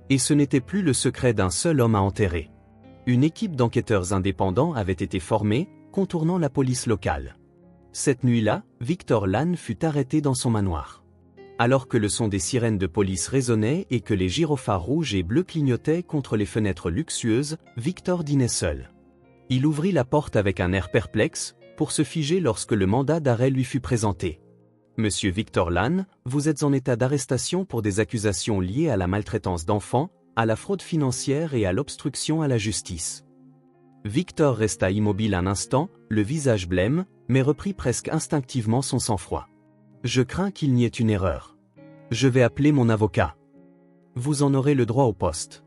Et ce n'était plus le secret d'un seul homme à enterrer. Une équipe d'enquêteurs indépendants avait été formée, contournant la police locale. Cette nuit-là, Victor Lann fut arrêté dans son manoir. Alors que le son des sirènes de police résonnait et que les gyrophares rouges et bleus clignotaient contre les fenêtres luxueuses, Victor dînait seul. Il ouvrit la porte avec un air perplexe, pour se figer lorsque le mandat d'arrêt lui fut présenté. « Monsieur Victor Lann, vous êtes en état d'arrestation pour des accusations liées à la maltraitance d'enfants, à la fraude financière et à l'obstruction à la justice. Victor resta immobile un instant, le visage blême, mais reprit presque instinctivement son sang-froid. Je crains qu'il n'y ait une erreur. Je vais appeler mon avocat. Vous en aurez le droit au poste.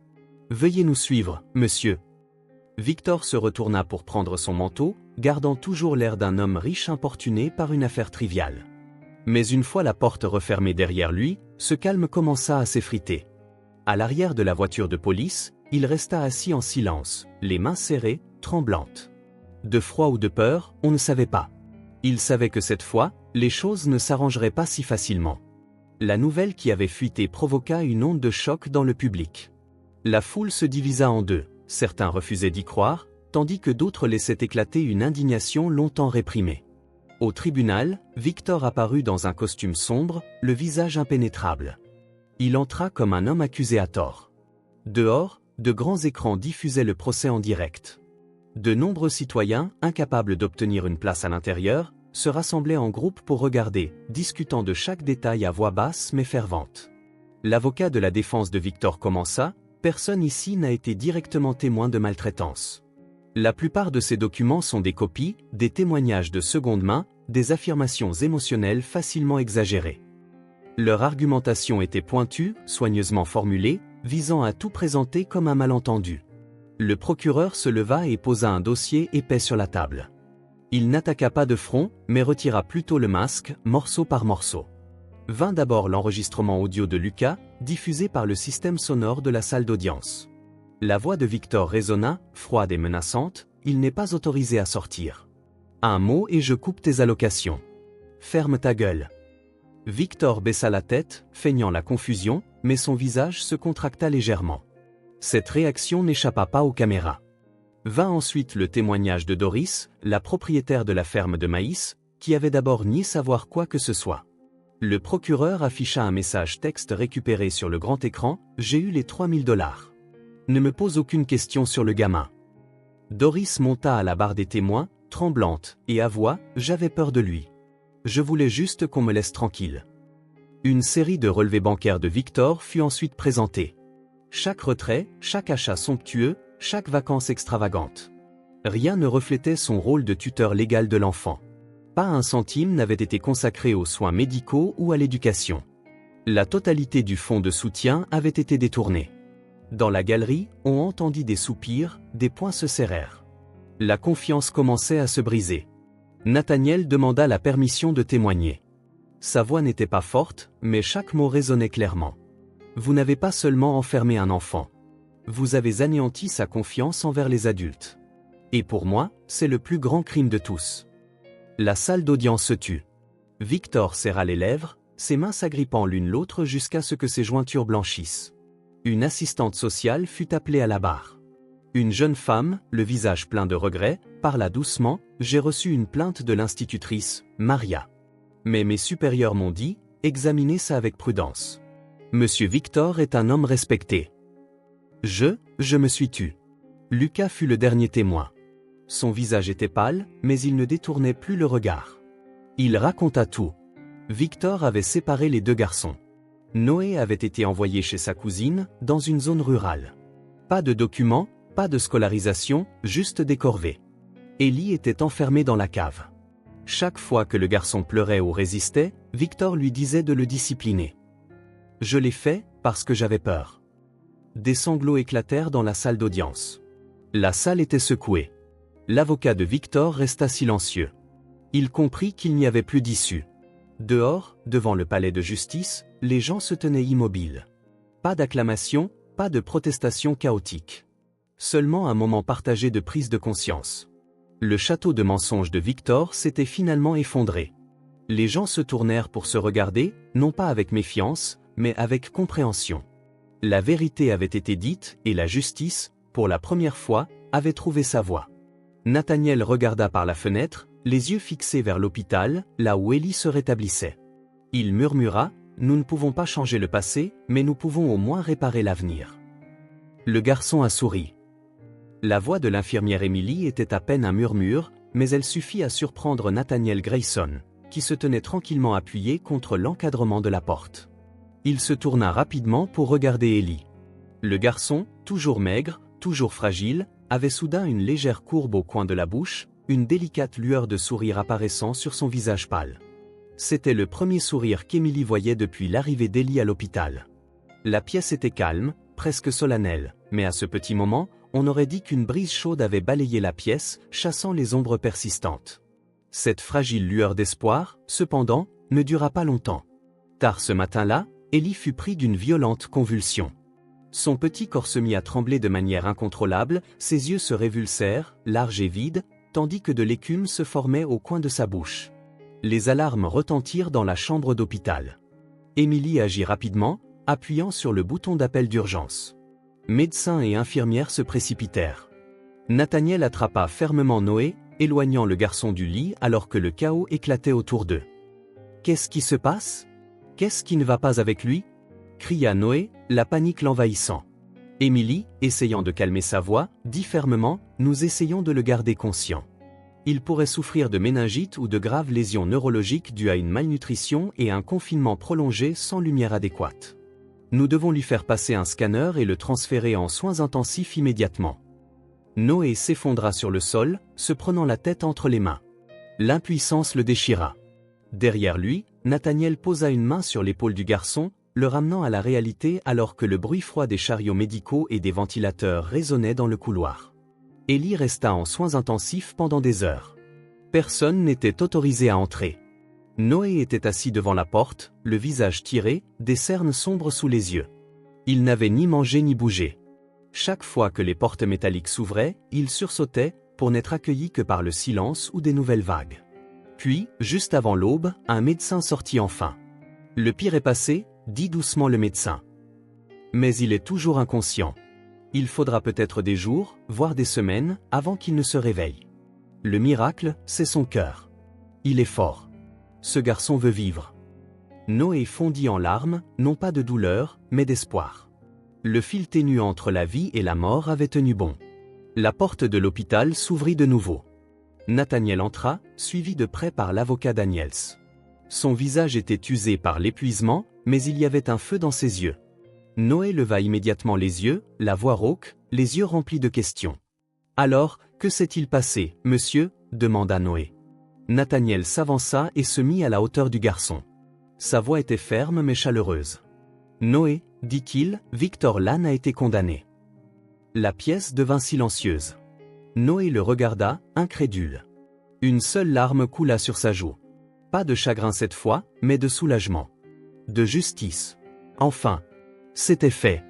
Veuillez nous suivre, monsieur. Victor se retourna pour prendre son manteau, gardant toujours l'air d'un homme riche importuné par une affaire triviale. Mais une fois la porte refermée derrière lui, ce calme commença à s'effriter. À l'arrière de la voiture de police, il resta assis en silence, les mains serrées, tremblantes. De froid ou de peur, on ne savait pas. Il savait que cette fois, les choses ne s'arrangeraient pas si facilement. La nouvelle qui avait fuité provoqua une onde de choc dans le public. La foule se divisa en deux, certains refusaient d'y croire, tandis que d'autres laissaient éclater une indignation longtemps réprimée. Au tribunal, Victor apparut dans un costume sombre, le visage impénétrable. Il entra comme un homme accusé à tort. Dehors, de grands écrans diffusaient le procès en direct. De nombreux citoyens, incapables d'obtenir une place à l'intérieur, se rassemblaient en groupe pour regarder, discutant de chaque détail à voix basse mais fervente. L'avocat de la défense de Victor commença. Personne ici n'a été directement témoin de maltraitance. La plupart de ces documents sont des copies, des témoignages de seconde main, des affirmations émotionnelles facilement exagérées. Leur argumentation était pointue, soigneusement formulée, visant à tout présenter comme un malentendu. Le procureur se leva et posa un dossier épais sur la table. Il n'attaqua pas de front, mais retira plutôt le masque, morceau par morceau. Vint d'abord l'enregistrement audio de Lucas, diffusé par le système sonore de la salle d'audience. La voix de Victor résonna, froide et menaçante, « Il n'est pas autorisé à sortir. Un mot et je coupe tes allocations. Ferme ta gueule. » Victor baissa la tête, feignant la confusion, mais son visage se contracta légèrement. Cette réaction n'échappa pas aux caméras. Vint ensuite le témoignage de Doris, la propriétaire de la ferme de maïs, qui avait d'abord nié savoir quoi que ce soit. Le procureur afficha un message texte récupéré sur le grand écran, « J'ai eu les 3000 $. Ne me pose aucune question sur le gamin. » Doris monta à la barre des témoins, tremblante, et avoua, « J'avais peur de lui. Je voulais juste qu'on me laisse tranquille. » Une série de relevés bancaires de Victor fut ensuite présentée. Chaque retrait, chaque achat somptueux, chaque vacance extravagante. Rien ne reflétait son rôle de tuteur légal de l'enfant. Pas un centime n'avait été consacré aux soins médicaux ou à l'éducation. La totalité du fonds de soutien avait été détournée. Dans la galerie, on entendit des soupirs, des poings se serrèrent. La confiance commençait à se briser. Nathaniel demanda la permission de témoigner. Sa voix n'était pas forte, mais chaque mot résonnait clairement. Vous n'avez pas seulement enfermé un enfant. Vous avez anéanti sa confiance envers les adultes. Et pour moi, c'est le plus grand crime de tous. La salle d'audience se tut. Victor serra les lèvres, ses mains s'agrippant l'une l'autre jusqu'à ce que ses jointures blanchissent. Une assistante sociale fut appelée à la barre. Une jeune femme, le visage plein de regrets, parla doucement, « J'ai reçu une plainte de l'institutrice, Maria. Mais mes supérieurs m'ont dit, examinez ça avec prudence. Monsieur Victor est un homme respecté. » Je me suis tu. Lucas fut le dernier témoin. Son visage était pâle, mais il ne détournait plus le regard. Il raconta tout. Victor avait séparé les deux garçons. Noé avait été envoyé chez sa cousine, dans une zone rurale. Pas de documents, pas de scolarisation, juste des corvées. Ellie était enfermée dans la cave. Chaque fois que le garçon pleurait ou résistait, Victor lui disait de le discipliner. Je l'ai fait, parce que j'avais peur. Des sanglots éclatèrent dans la salle d'audience. La salle était secouée. L'avocat de Victor resta silencieux. Il comprit qu'il n'y avait plus d'issue. Dehors, devant le palais de justice, les gens se tenaient immobiles. Pas d'acclamation, pas de protestation chaotique. Seulement un moment partagé de prise de conscience. Le château de mensonges de Victor s'était finalement effondré. Les gens se tournèrent pour se regarder, non pas avec méfiance, mais avec compréhension. La vérité avait été dite, et la justice, pour la première fois, avait trouvé sa voie. Nathaniel regarda par la fenêtre, les yeux fixés vers l'hôpital, là où Ellie se rétablissait. Il murmura, « Nous ne pouvons pas changer le passé, mais nous pouvons au moins réparer l'avenir. » Le garçon a souri. La voix de l'infirmière Emily était à peine un murmure, mais elle suffit à surprendre Nathaniel Grayson, qui se tenait tranquillement appuyé contre l'encadrement de la porte. Il se tourna rapidement pour regarder Ellie. Le garçon, toujours maigre, toujours fragile, avait soudain une légère courbe au coin de la bouche, une délicate lueur de sourire apparaissant sur son visage pâle. C'était le premier sourire qu'Émilie voyait depuis l'arrivée d'Ellie à l'hôpital. La pièce était calme, presque solennelle, mais à ce petit moment, on aurait dit qu'une brise chaude avait balayé la pièce, chassant les ombres persistantes. Cette fragile lueur d'espoir, cependant, ne dura pas longtemps. Tard ce matin-là, Ellie fut pris d'une violente convulsion. Son petit corps se mit à trembler de manière incontrôlable, ses yeux se révulsèrent, larges et vides, tandis que de l'écume se formait au coin de sa bouche. Les alarmes retentirent dans la chambre d'hôpital. Émilie agit rapidement, appuyant sur le bouton d'appel d'urgence. Médecins et infirmières se précipitèrent. Nathaniel attrapa fermement Noé, éloignant le garçon du lit alors que le chaos éclatait autour d'eux. « Qu'est-ce qui se passe ? Qu'est-ce qui ne va pas avec lui ?» cria Noé, la panique l'envahissant. Émilie, essayant de calmer sa voix, dit fermement « Nous essayons de le garder conscient. Il pourrait souffrir de méningite ou de graves lésions neurologiques dues à une malnutrition et un confinement prolongé sans lumière adéquate. Nous devons lui faire passer un scanner et le transférer en soins intensifs immédiatement. » Noé s'effondra sur le sol, se prenant la tête entre les mains. L'impuissance le déchira. Derrière lui, Nathaniel posa une main sur l'épaule du garçon, le ramenant à la réalité alors que le bruit froid des chariots médicaux et des ventilateurs résonnait dans le couloir. Ellie resta en soins intensifs pendant des heures. Personne n'était autorisé à entrer. Noé était assis devant la porte, le visage tiré, des cernes sombres sous les yeux. Il n'avait ni mangé ni bougé. Chaque fois que les portes métalliques s'ouvraient, il sursautait, pour n'être accueilli que par le silence ou des nouvelles vagues. Puis, juste avant l'aube, un médecin sortit enfin. « Le pire est passé », dit doucement le médecin. « Mais il est toujours inconscient. Il faudra peut-être des jours, voire des semaines, avant qu'il ne se réveille. Le miracle, c'est son cœur. Il est fort. Ce garçon veut vivre. » Noé fondit en larmes, non pas de douleur, mais d'espoir. Le fil ténu entre la vie et la mort avait tenu bon. La porte de l'hôpital s'ouvrit de nouveau. Nathaniel entra, suivi de près par l'avocat Daniels. Son visage était usé par l'épuisement, mais il y avait un feu dans ses yeux. Noé leva immédiatement les yeux, la voix rauque, les yeux remplis de questions. « Alors, que s'est-il passé, monsieur ?» demanda Noé. Nathaniel s'avança et se mit à la hauteur du garçon. Sa voix était ferme mais chaleureuse. « Noé, dit-il, Victor Lann a été condamné. » La pièce devint silencieuse. Noé le regarda, incrédule. Une seule larme coula sur sa joue. Pas de chagrin cette fois, mais de soulagement. De justice. Enfin. C'était fait.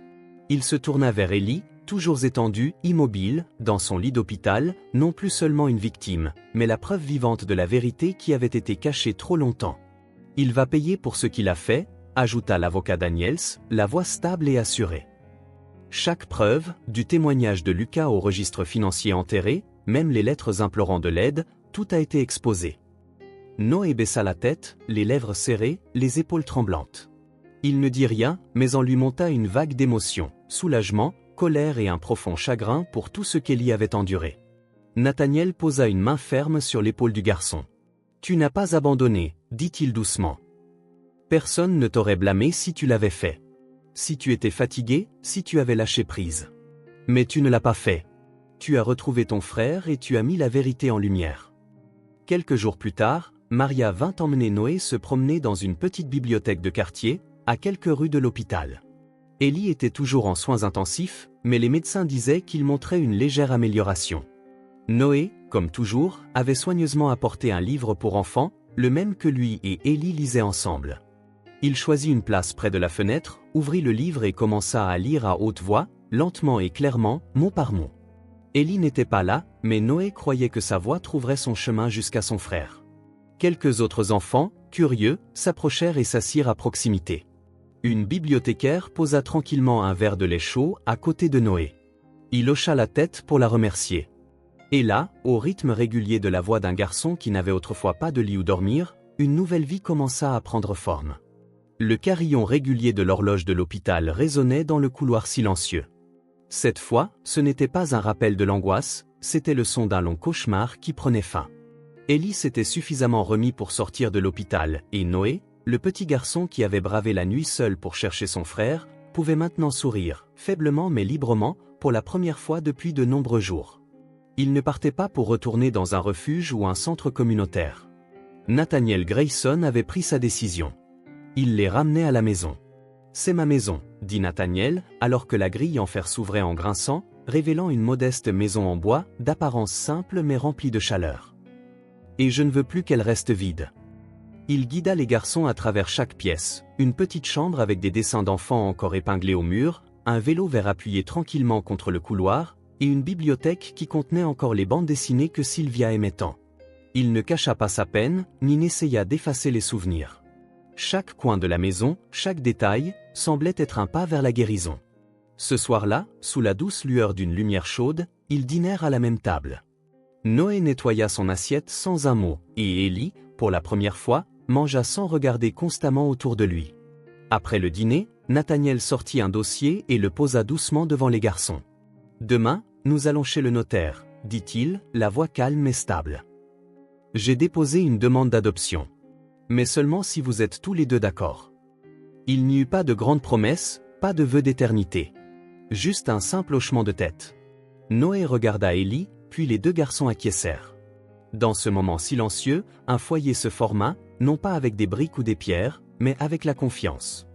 Il se tourna vers Ellie, toujours étendue, immobile, dans son lit d'hôpital, non plus seulement une victime, mais la preuve vivante de la vérité qui avait été cachée trop longtemps. « Il va payer pour ce qu'il a fait », ajouta l'avocat Daniels, la voix stable et assurée. Chaque preuve, du témoignage de Lucas au registre financier enterré, même les lettres implorant de l'aide, tout a été exposé. Noé baissa la tête, les lèvres serrées, les épaules tremblantes. Il ne dit rien, mais en lui monta une vague d'émotions, soulagement, colère et un profond chagrin pour tout ce qu'Ellie avait enduré. Nathaniel posa une main ferme sur l'épaule du garçon. « Tu n'as pas abandonné, dit-il doucement. Personne ne t'aurait blâmé si tu l'avais fait. Si tu étais fatigué, si tu avais lâché prise. Mais tu ne l'as pas fait. Tu as retrouvé ton frère et tu as mis la vérité en lumière. » Quelques jours plus tard, Maria vint emmener Noé se promener dans une petite bibliothèque de quartier, à quelques rues de l'hôpital. Ellie était toujours en soins intensifs, mais les médecins disaient qu'il montrait une légère amélioration. Noé, comme toujours, avait soigneusement apporté un livre pour enfants, le même que lui et Ellie lisaient ensemble. Il choisit une place près de la fenêtre, ouvrit le livre et commença à lire à haute voix, lentement et clairement, mot par mot. Ellie n'était pas là, mais Noé croyait que sa voix trouverait son chemin jusqu'à son frère. Quelques autres enfants, curieux, s'approchèrent et s'assirent à proximité. Une bibliothécaire posa tranquillement un verre de lait chaud à côté de Noé. Il hocha la tête pour la remercier. Et là, au rythme régulier de la voix d'un garçon qui n'avait autrefois pas de lit où dormir, une nouvelle vie commença à prendre forme. Le carillon régulier de l'horloge de l'hôpital résonnait dans le couloir silencieux. Cette fois, ce n'était pas un rappel de l'angoisse, c'était le son d'un long cauchemar qui prenait fin. Ellie s'était suffisamment remis pour sortir de l'hôpital, et Noé, le petit garçon qui avait bravé la nuit seul pour chercher son frère, pouvait maintenant sourire, faiblement mais librement, pour la première fois depuis de nombreux jours. Il ne partait pas pour retourner dans un refuge ou un centre communautaire. Nathaniel Grayson avait pris sa décision. Il les ramenait à la maison. « C'est ma maison », dit Nathaniel, alors que la grille en fer s'ouvrait en grinçant, révélant une modeste maison en bois, d'apparence simple mais remplie de chaleur. « Et je ne veux plus qu'elle reste vide. » Il guida les garçons à travers chaque pièce, une petite chambre avec des dessins d'enfants encore épinglés au mur, un vélo vert appuyé tranquillement contre le couloir, et une bibliothèque qui contenait encore les bandes dessinées que Sylvia aimait tant. Il ne cacha pas sa peine, ni n'essaya d'effacer les souvenirs. Chaque coin de la maison, chaque détail, semblait être un pas vers la guérison. Ce soir-là, sous la douce lueur d'une lumière chaude, ils dînèrent à la même table. Noé nettoya son assiette sans un mot, et Ellie, pour la première fois, mangea sans regarder constamment autour de lui. Après le dîner, Nathaniel sortit un dossier et le posa doucement devant les garçons. « Demain, nous allons chez le notaire, » dit-il, la voix calme et stable. « J'ai déposé une demande d'adoption. Mais seulement si vous êtes tous les deux d'accord. » Il n'y eut pas de grandes promesses, pas de vœux d'éternité. Juste un simple hochement de tête. Noé regarda Ellie, puis les deux garçons acquiescèrent. Dans ce moment silencieux, un foyer se forma, non pas avec des briques ou des pierres, mais avec la confiance.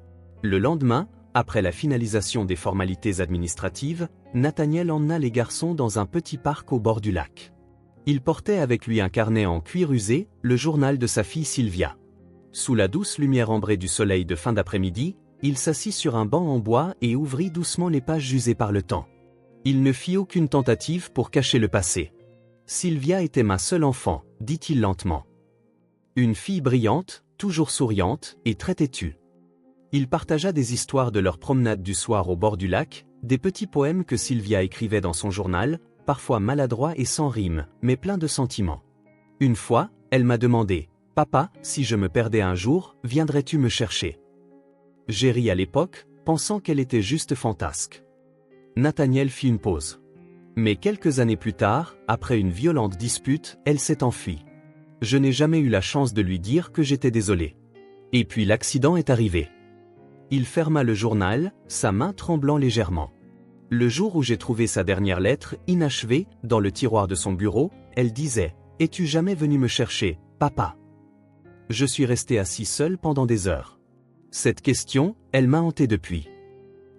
Le lendemain, après la finalisation des formalités administratives, Nathaniel emmena les garçons dans un petit parc au bord du lac. Il portait avec lui un carnet en cuir usé, le journal de sa fille Sylvia. Sous la douce lumière ambrée du soleil de fin d'après-midi, il s'assit sur un banc en bois et ouvrit doucement les pages usées par le temps. Il ne fit aucune tentative pour cacher le passé. « Sylvia était ma seule enfant, » dit-il lentement. Une fille brillante, toujours souriante et très têtue. Il partagea des histoires de leur promenade du soir au bord du lac, des petits poèmes que Sylvia écrivait dans son journal, parfois maladroits et sans rime, mais pleins de sentiments. Une fois, elle m'a demandé « Papa, si je me perdais un jour, viendrais-tu me chercher ?» J'ai ri à l'époque, pensant qu'elle était juste fantasque. Nathaniel fit une pause. Mais quelques années plus tard, après une violente dispute, elle s'est enfuie. Je n'ai jamais eu la chance de lui dire que j'étais désolé. Et puis l'accident est arrivé. Il ferma le journal, sa main tremblant légèrement. Le jour où j'ai trouvé sa dernière lettre, inachevée, dans le tiroir de son bureau, elle disait « Es-tu jamais venu me chercher, papa ?» Je suis resté assis seul pendant des heures. Cette question, elle m'a hanté depuis.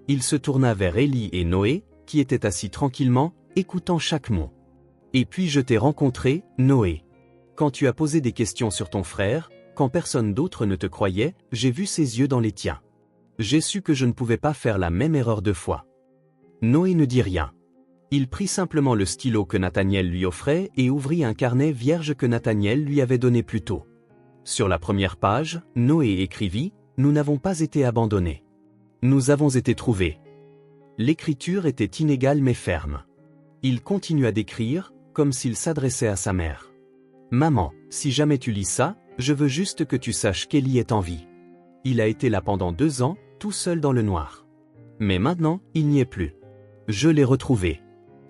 Il se tourna vers Ellie et Noé, qui étaient assis tranquillement, écoutant chaque mot. Et puis je t'ai rencontré, Noé. Quand tu as posé des questions sur ton frère, quand personne d'autre ne te croyait, j'ai vu ses yeux dans les tiens. J'ai su que je ne pouvais pas faire la même erreur deux fois. Noé ne dit rien. Il prit simplement le stylo que Nathaniel lui offrait et ouvrit un carnet vierge que Nathaniel lui avait donné plus tôt. Sur la première page, Noé écrivit « Nous n'avons pas été abandonnés. Nous avons été trouvés. » L'écriture était inégale mais ferme. Il continua d'écrire, comme s'il s'adressait à sa mère. « Maman, si jamais tu lis ça, je veux juste que tu saches qu'Ellie est en vie. Il a été là pendant 2 ans, tout seul dans le noir. Mais maintenant, il n'y est plus. Je l'ai retrouvé.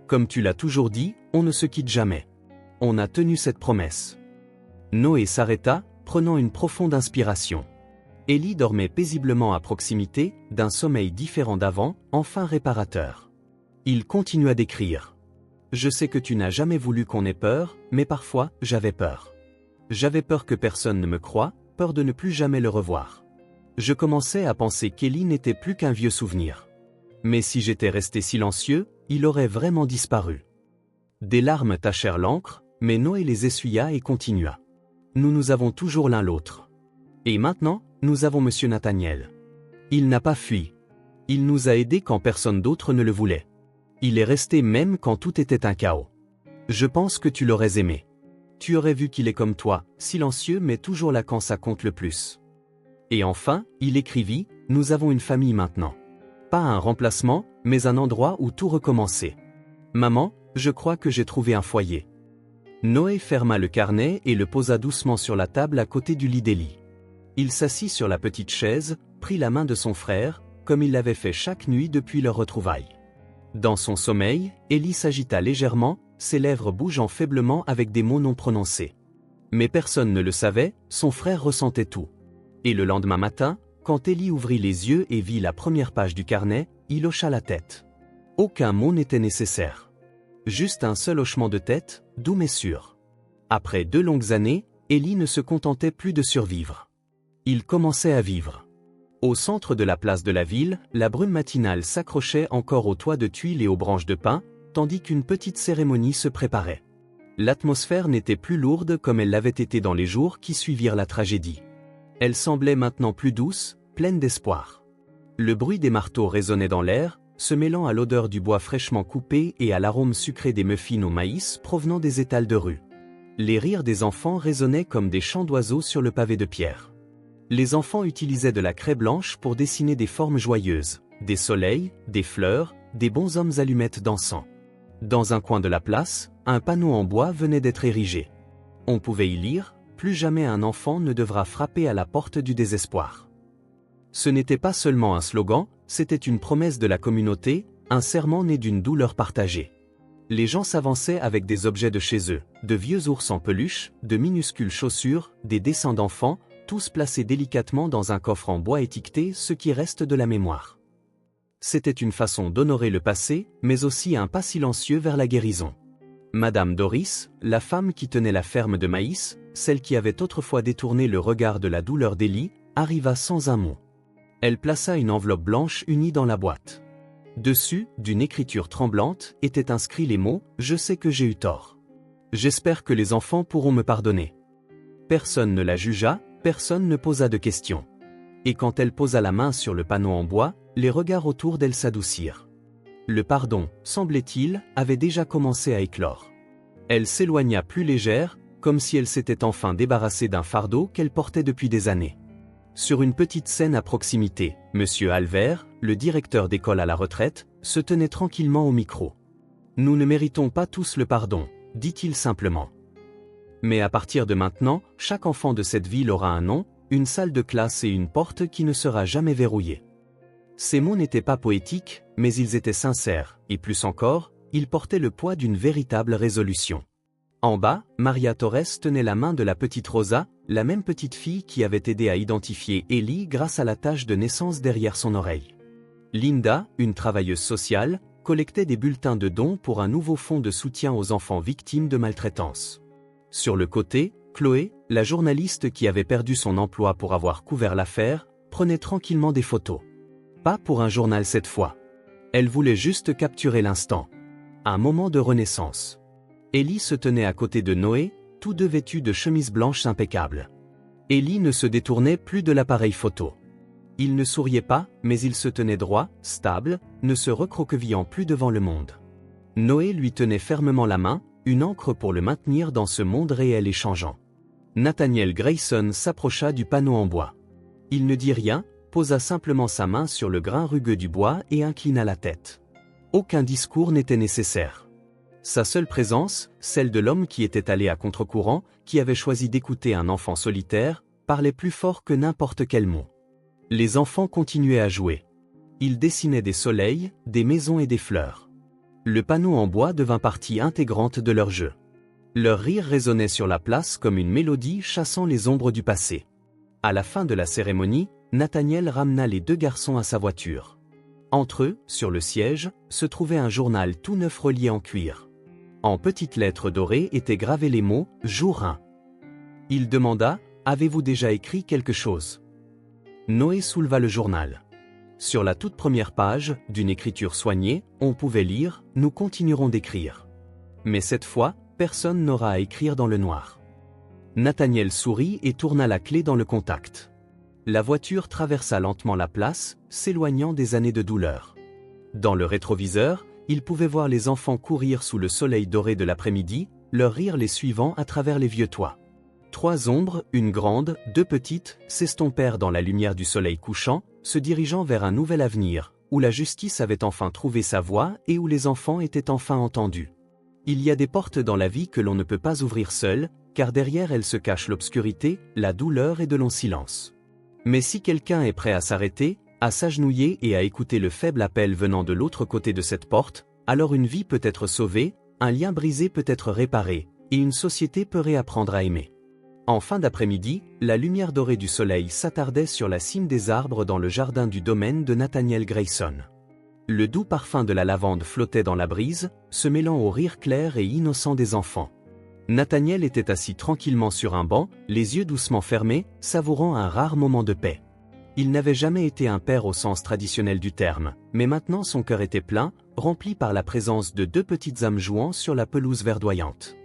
Comme tu l'as toujours dit, on ne se quitte jamais. On a tenu cette promesse. » Noé s'arrêta, prenant une profonde inspiration. Ellie dormait paisiblement à proximité, d'un sommeil différent d'avant, enfin réparateur. Il continua d'écrire. Je sais que tu n'as jamais voulu qu'on ait peur, mais parfois, j'avais peur. J'avais peur que personne ne me croie, peur de ne plus jamais le revoir. Je commençais à penser qu'Ellie n'était plus qu'un vieux souvenir. Mais si j'étais resté silencieux, il aurait vraiment disparu. Des larmes tachèrent l'encre, mais Noé les essuya et continua. Nous nous avons toujours l'un l'autre. Et maintenant, nous avons Monsieur Nathaniel. Il n'a pas fui. Il nous a aidés quand personne d'autre ne le voulait. Il est resté même quand tout était un chaos. Je pense que tu l'aurais aimé. Tu aurais vu qu'il est comme toi, silencieux mais toujours là quand ça compte le plus. Et enfin, il écrivit, nous avons une famille maintenant. Pas un remplacement, mais un endroit où tout recommençait. Maman, je crois que j'ai trouvé un foyer. Noé ferma le carnet et le posa doucement sur la table à côté du lit d'Ellie. Il s'assit sur la petite chaise, prit la main de son frère, comme il l'avait fait chaque nuit depuis leur retrouvaille. Dans son sommeil, Ellie s'agita légèrement, ses lèvres bougeant faiblement avec des mots non prononcés. Mais personne ne le savait, son frère ressentait tout. Et le lendemain matin, Quand Ellie ouvrit les yeux et vit la première page du carnet, il hocha la tête. Aucun mot n'était nécessaire. Juste un seul hochement de tête, doux mais sûr. Après 2 longues années, Ellie ne se contentait plus de survivre. Il commençait à vivre. Au centre de la place de la ville, la brume matinale s'accrochait encore aux toits de tuiles et aux branches de pin, tandis qu'une petite cérémonie se préparait. L'atmosphère n'était plus lourde comme elle l'avait été dans les jours qui suivirent la tragédie. Elle semblait maintenant plus douce, pleine d'espoir. Le bruit des marteaux résonnait dans l'air, se mêlant à l'odeur du bois fraîchement coupé et à l'arôme sucré des muffins au maïs provenant des étals de rue. Les rires des enfants résonnaient comme des chants d'oiseaux sur le pavé de pierre. Les enfants utilisaient de la craie blanche pour dessiner des formes joyeuses, des soleils, des fleurs, des bonshommes allumettes dansant. Dans un coin de la place, un panneau en bois venait d'être érigé. On pouvait y lire « Plus jamais un enfant ne devra frapper à la porte du désespoir ». Ce n'était pas seulement un slogan, c'était une promesse de la communauté, un serment né d'une douleur partagée. Les gens s'avançaient avec des objets de chez eux, de vieux ours en peluche, de minuscules chaussures, des dessins d'enfants, tous placés délicatement dans un coffre en bois étiqueté ce qui reste de la mémoire. C'était une façon d'honorer le passé, mais aussi un pas silencieux vers la guérison. Madame Doris, la femme qui tenait la ferme de maïs, celle qui avait autrefois détourné le regard de la douleur d'Ellie, arriva sans un mot. Elle plaça une enveloppe blanche unie dans la boîte. Dessus, d'une écriture tremblante, étaient inscrits les mots « Je sais que j'ai eu tort. J'espère que les enfants pourront me pardonner ». Personne ne la jugea, personne ne posa de questions. Et quand elle posa la main sur le panneau en bois, les regards autour d'elle s'adoucirent. Le pardon, semblait-il, avait déjà commencé à éclore. Elle s'éloigna plus légère, comme si elle s'était enfin débarrassée d'un fardeau qu'elle portait depuis des années. Sur une petite scène à proximité, M. Albert, le directeur d'école à la retraite, se tenait tranquillement au micro. « Nous ne méritons pas tous le pardon », dit-il simplement. Mais à partir de maintenant, chaque enfant de cette ville aura un nom, une salle de classe et une porte qui ne sera jamais verrouillée. Ces mots n'étaient pas poétiques, mais ils étaient sincères, et plus encore, ils portaient le poids d'une véritable résolution. En bas, Maria Torres tenait la main de la petite Rosa, la même petite fille qui avait aidé à identifier Ellie grâce à la tache de naissance derrière son oreille. Linda, une travailleuse sociale, collectait des bulletins de dons pour un nouveau fonds de soutien aux enfants victimes de maltraitance. Sur le côté, Chloé, la journaliste qui avait perdu son emploi pour avoir couvert l'affaire, prenait tranquillement des photos. Pas pour un journal cette fois. Elle voulait juste capturer l'instant. Un moment de renaissance. Ellie se tenait à côté de Noé, tous deux vêtus de chemises blanches impeccables. Ellie ne se détournait plus de l'appareil photo. Il ne souriait pas, mais il se tenait droit, stable, ne se recroquevillant plus devant le monde. Noé lui tenait fermement la main, une encre pour le maintenir dans ce monde réel et changeant. Nathaniel Grayson s'approcha du panneau en bois. Il ne dit rien, posa simplement sa main sur le grain rugueux du bois et inclina la tête. Aucun discours n'était nécessaire. Sa seule présence, celle de l'homme qui était allé à contre-courant, qui avait choisi d'écouter un enfant solitaire, parlait plus fort que n'importe quel mot. Les enfants continuaient à jouer. Ils dessinaient des soleils, des maisons et des fleurs. Le panneau en bois devint partie intégrante de leur jeu. Leur rire résonnait sur la place comme une mélodie chassant les ombres du passé. À la fin de la cérémonie, Nathaniel ramena les 2 garçons à sa voiture. Entre eux, sur le siège, se trouvait un journal tout neuf relié en cuir. En petites lettres dorées étaient gravés les mots « Jour 1 ». Il demanda « Avez-vous déjà écrit quelque chose ?» Noé souleva le journal. Sur la toute première page, d'une écriture soignée, on pouvait lire « Nous continuerons d'écrire ». Mais cette fois, personne n'aura à écrire dans le noir. Nathaniel sourit et tourna la clé dans le contact. La voiture traversa lentement la place, s'éloignant des années de douleur. Dans le rétroviseur, il pouvait voir les enfants courir sous le soleil doré de l'après-midi, leur rire les suivant à travers les vieux toits. 3 ombres, une grande, 2 petites, s'estompèrent dans la lumière du soleil couchant, se dirigeant vers un nouvel avenir, où la justice avait enfin trouvé sa voie et où les enfants étaient enfin entendus. Il y a des portes dans la vie que l'on ne peut pas ouvrir seul, car derrière elles se cache l'obscurité, la douleur et de longs silences. Mais si quelqu'un est prêt à s'arrêter, à s'agenouiller et à écouter le faible appel venant de l'autre côté de cette porte, alors une vie peut être sauvée, un lien brisé peut être réparé, et une société peut réapprendre à aimer. En fin d'après-midi, la lumière dorée du soleil s'attardait sur la cime des arbres dans le jardin du domaine de Nathaniel Grayson. Le doux parfum de la lavande flottait dans la brise, se mêlant au rire clair et innocent des enfants. Nathaniel était assis tranquillement sur un banc, les yeux doucement fermés, savourant un rare moment de paix. Il n'avait jamais été un père au sens traditionnel du terme, mais maintenant son cœur était plein, rempli par la présence de deux petites âmes jouant sur la pelouse verdoyante.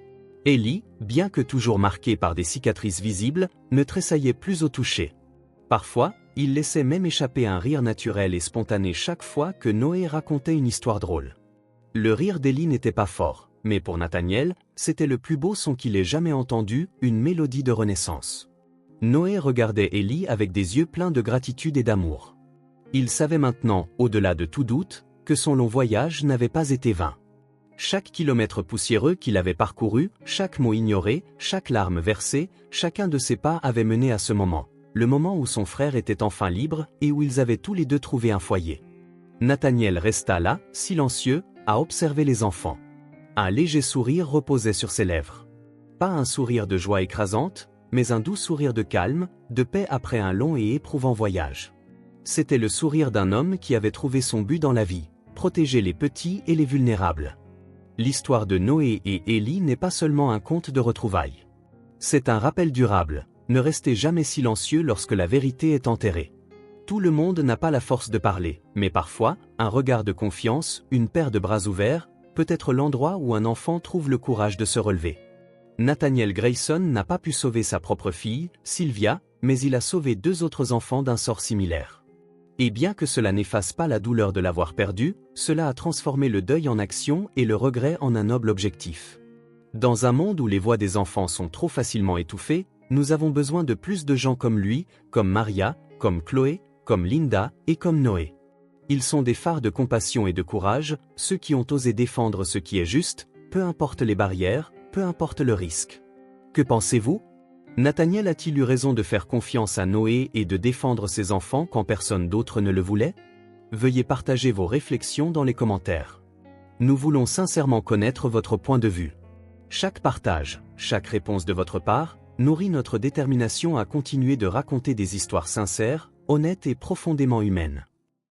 Ellie, bien que toujours marquée par des cicatrices visibles, ne tressaillait plus au toucher. Parfois, il laissait même échapper un rire naturel et spontané chaque fois que Noé racontait une histoire drôle. Le rire d'Ellie n'était pas fort, mais pour Nathaniel, c'était le plus beau son qu'il ait jamais entendu, une mélodie de renaissance. Noé regardait Ellie avec des yeux pleins de gratitude et d'amour. Il savait maintenant, au-delà de tout doute, que son long voyage n'avait pas été vain. Chaque kilomètre poussiéreux qu'il avait parcouru, chaque mot ignoré, chaque larme versée, chacun de ses pas avait mené à ce moment. Le moment où son frère était enfin libre et où ils avaient tous les deux trouvé un foyer. Nathaniel resta là, silencieux, à observer les enfants. Un léger sourire reposait sur ses lèvres. Pas un sourire de joie écrasante, mais un doux sourire de calme, de paix après un long et éprouvant voyage. C'était le sourire d'un homme qui avait trouvé son but dans la vie, protéger les petits et les vulnérables. L'histoire de Noé et Ellie n'est pas seulement un conte de retrouvailles. C'est un rappel durable. Ne restez jamais silencieux lorsque la vérité est enterrée. Tout le monde n'a pas la force de parler, mais parfois, un regard de confiance, une paire de bras ouverts, peut être l'endroit où un enfant trouve le courage de se relever. Nathaniel Grayson n'a pas pu sauver sa propre fille, Sylvia, mais il a sauvé deux autres enfants d'un sort similaire. Et bien que cela n'efface pas la douleur de l'avoir perdu, cela a transformé le deuil en action et le regret en un noble objectif. Dans un monde où les voix des enfants sont trop facilement étouffées, nous avons besoin de plus de gens comme lui, comme Maria, comme Chloé, comme Linda et comme Noé. Ils sont des phares de compassion et de courage, ceux qui ont osé défendre ce qui est juste, peu importe les barrières, peu importe le risque. Que pensez-vous ? Nathaniel a-t-il eu raison de faire confiance à Noé et de défendre ses enfants quand personne d'autre ne le voulait ? Veuillez partager vos réflexions dans les commentaires. Nous voulons sincèrement connaître votre point de vue. Chaque partage, chaque réponse de votre part, nourrit notre détermination à continuer de raconter des histoires sincères, honnêtes et profondément humaines.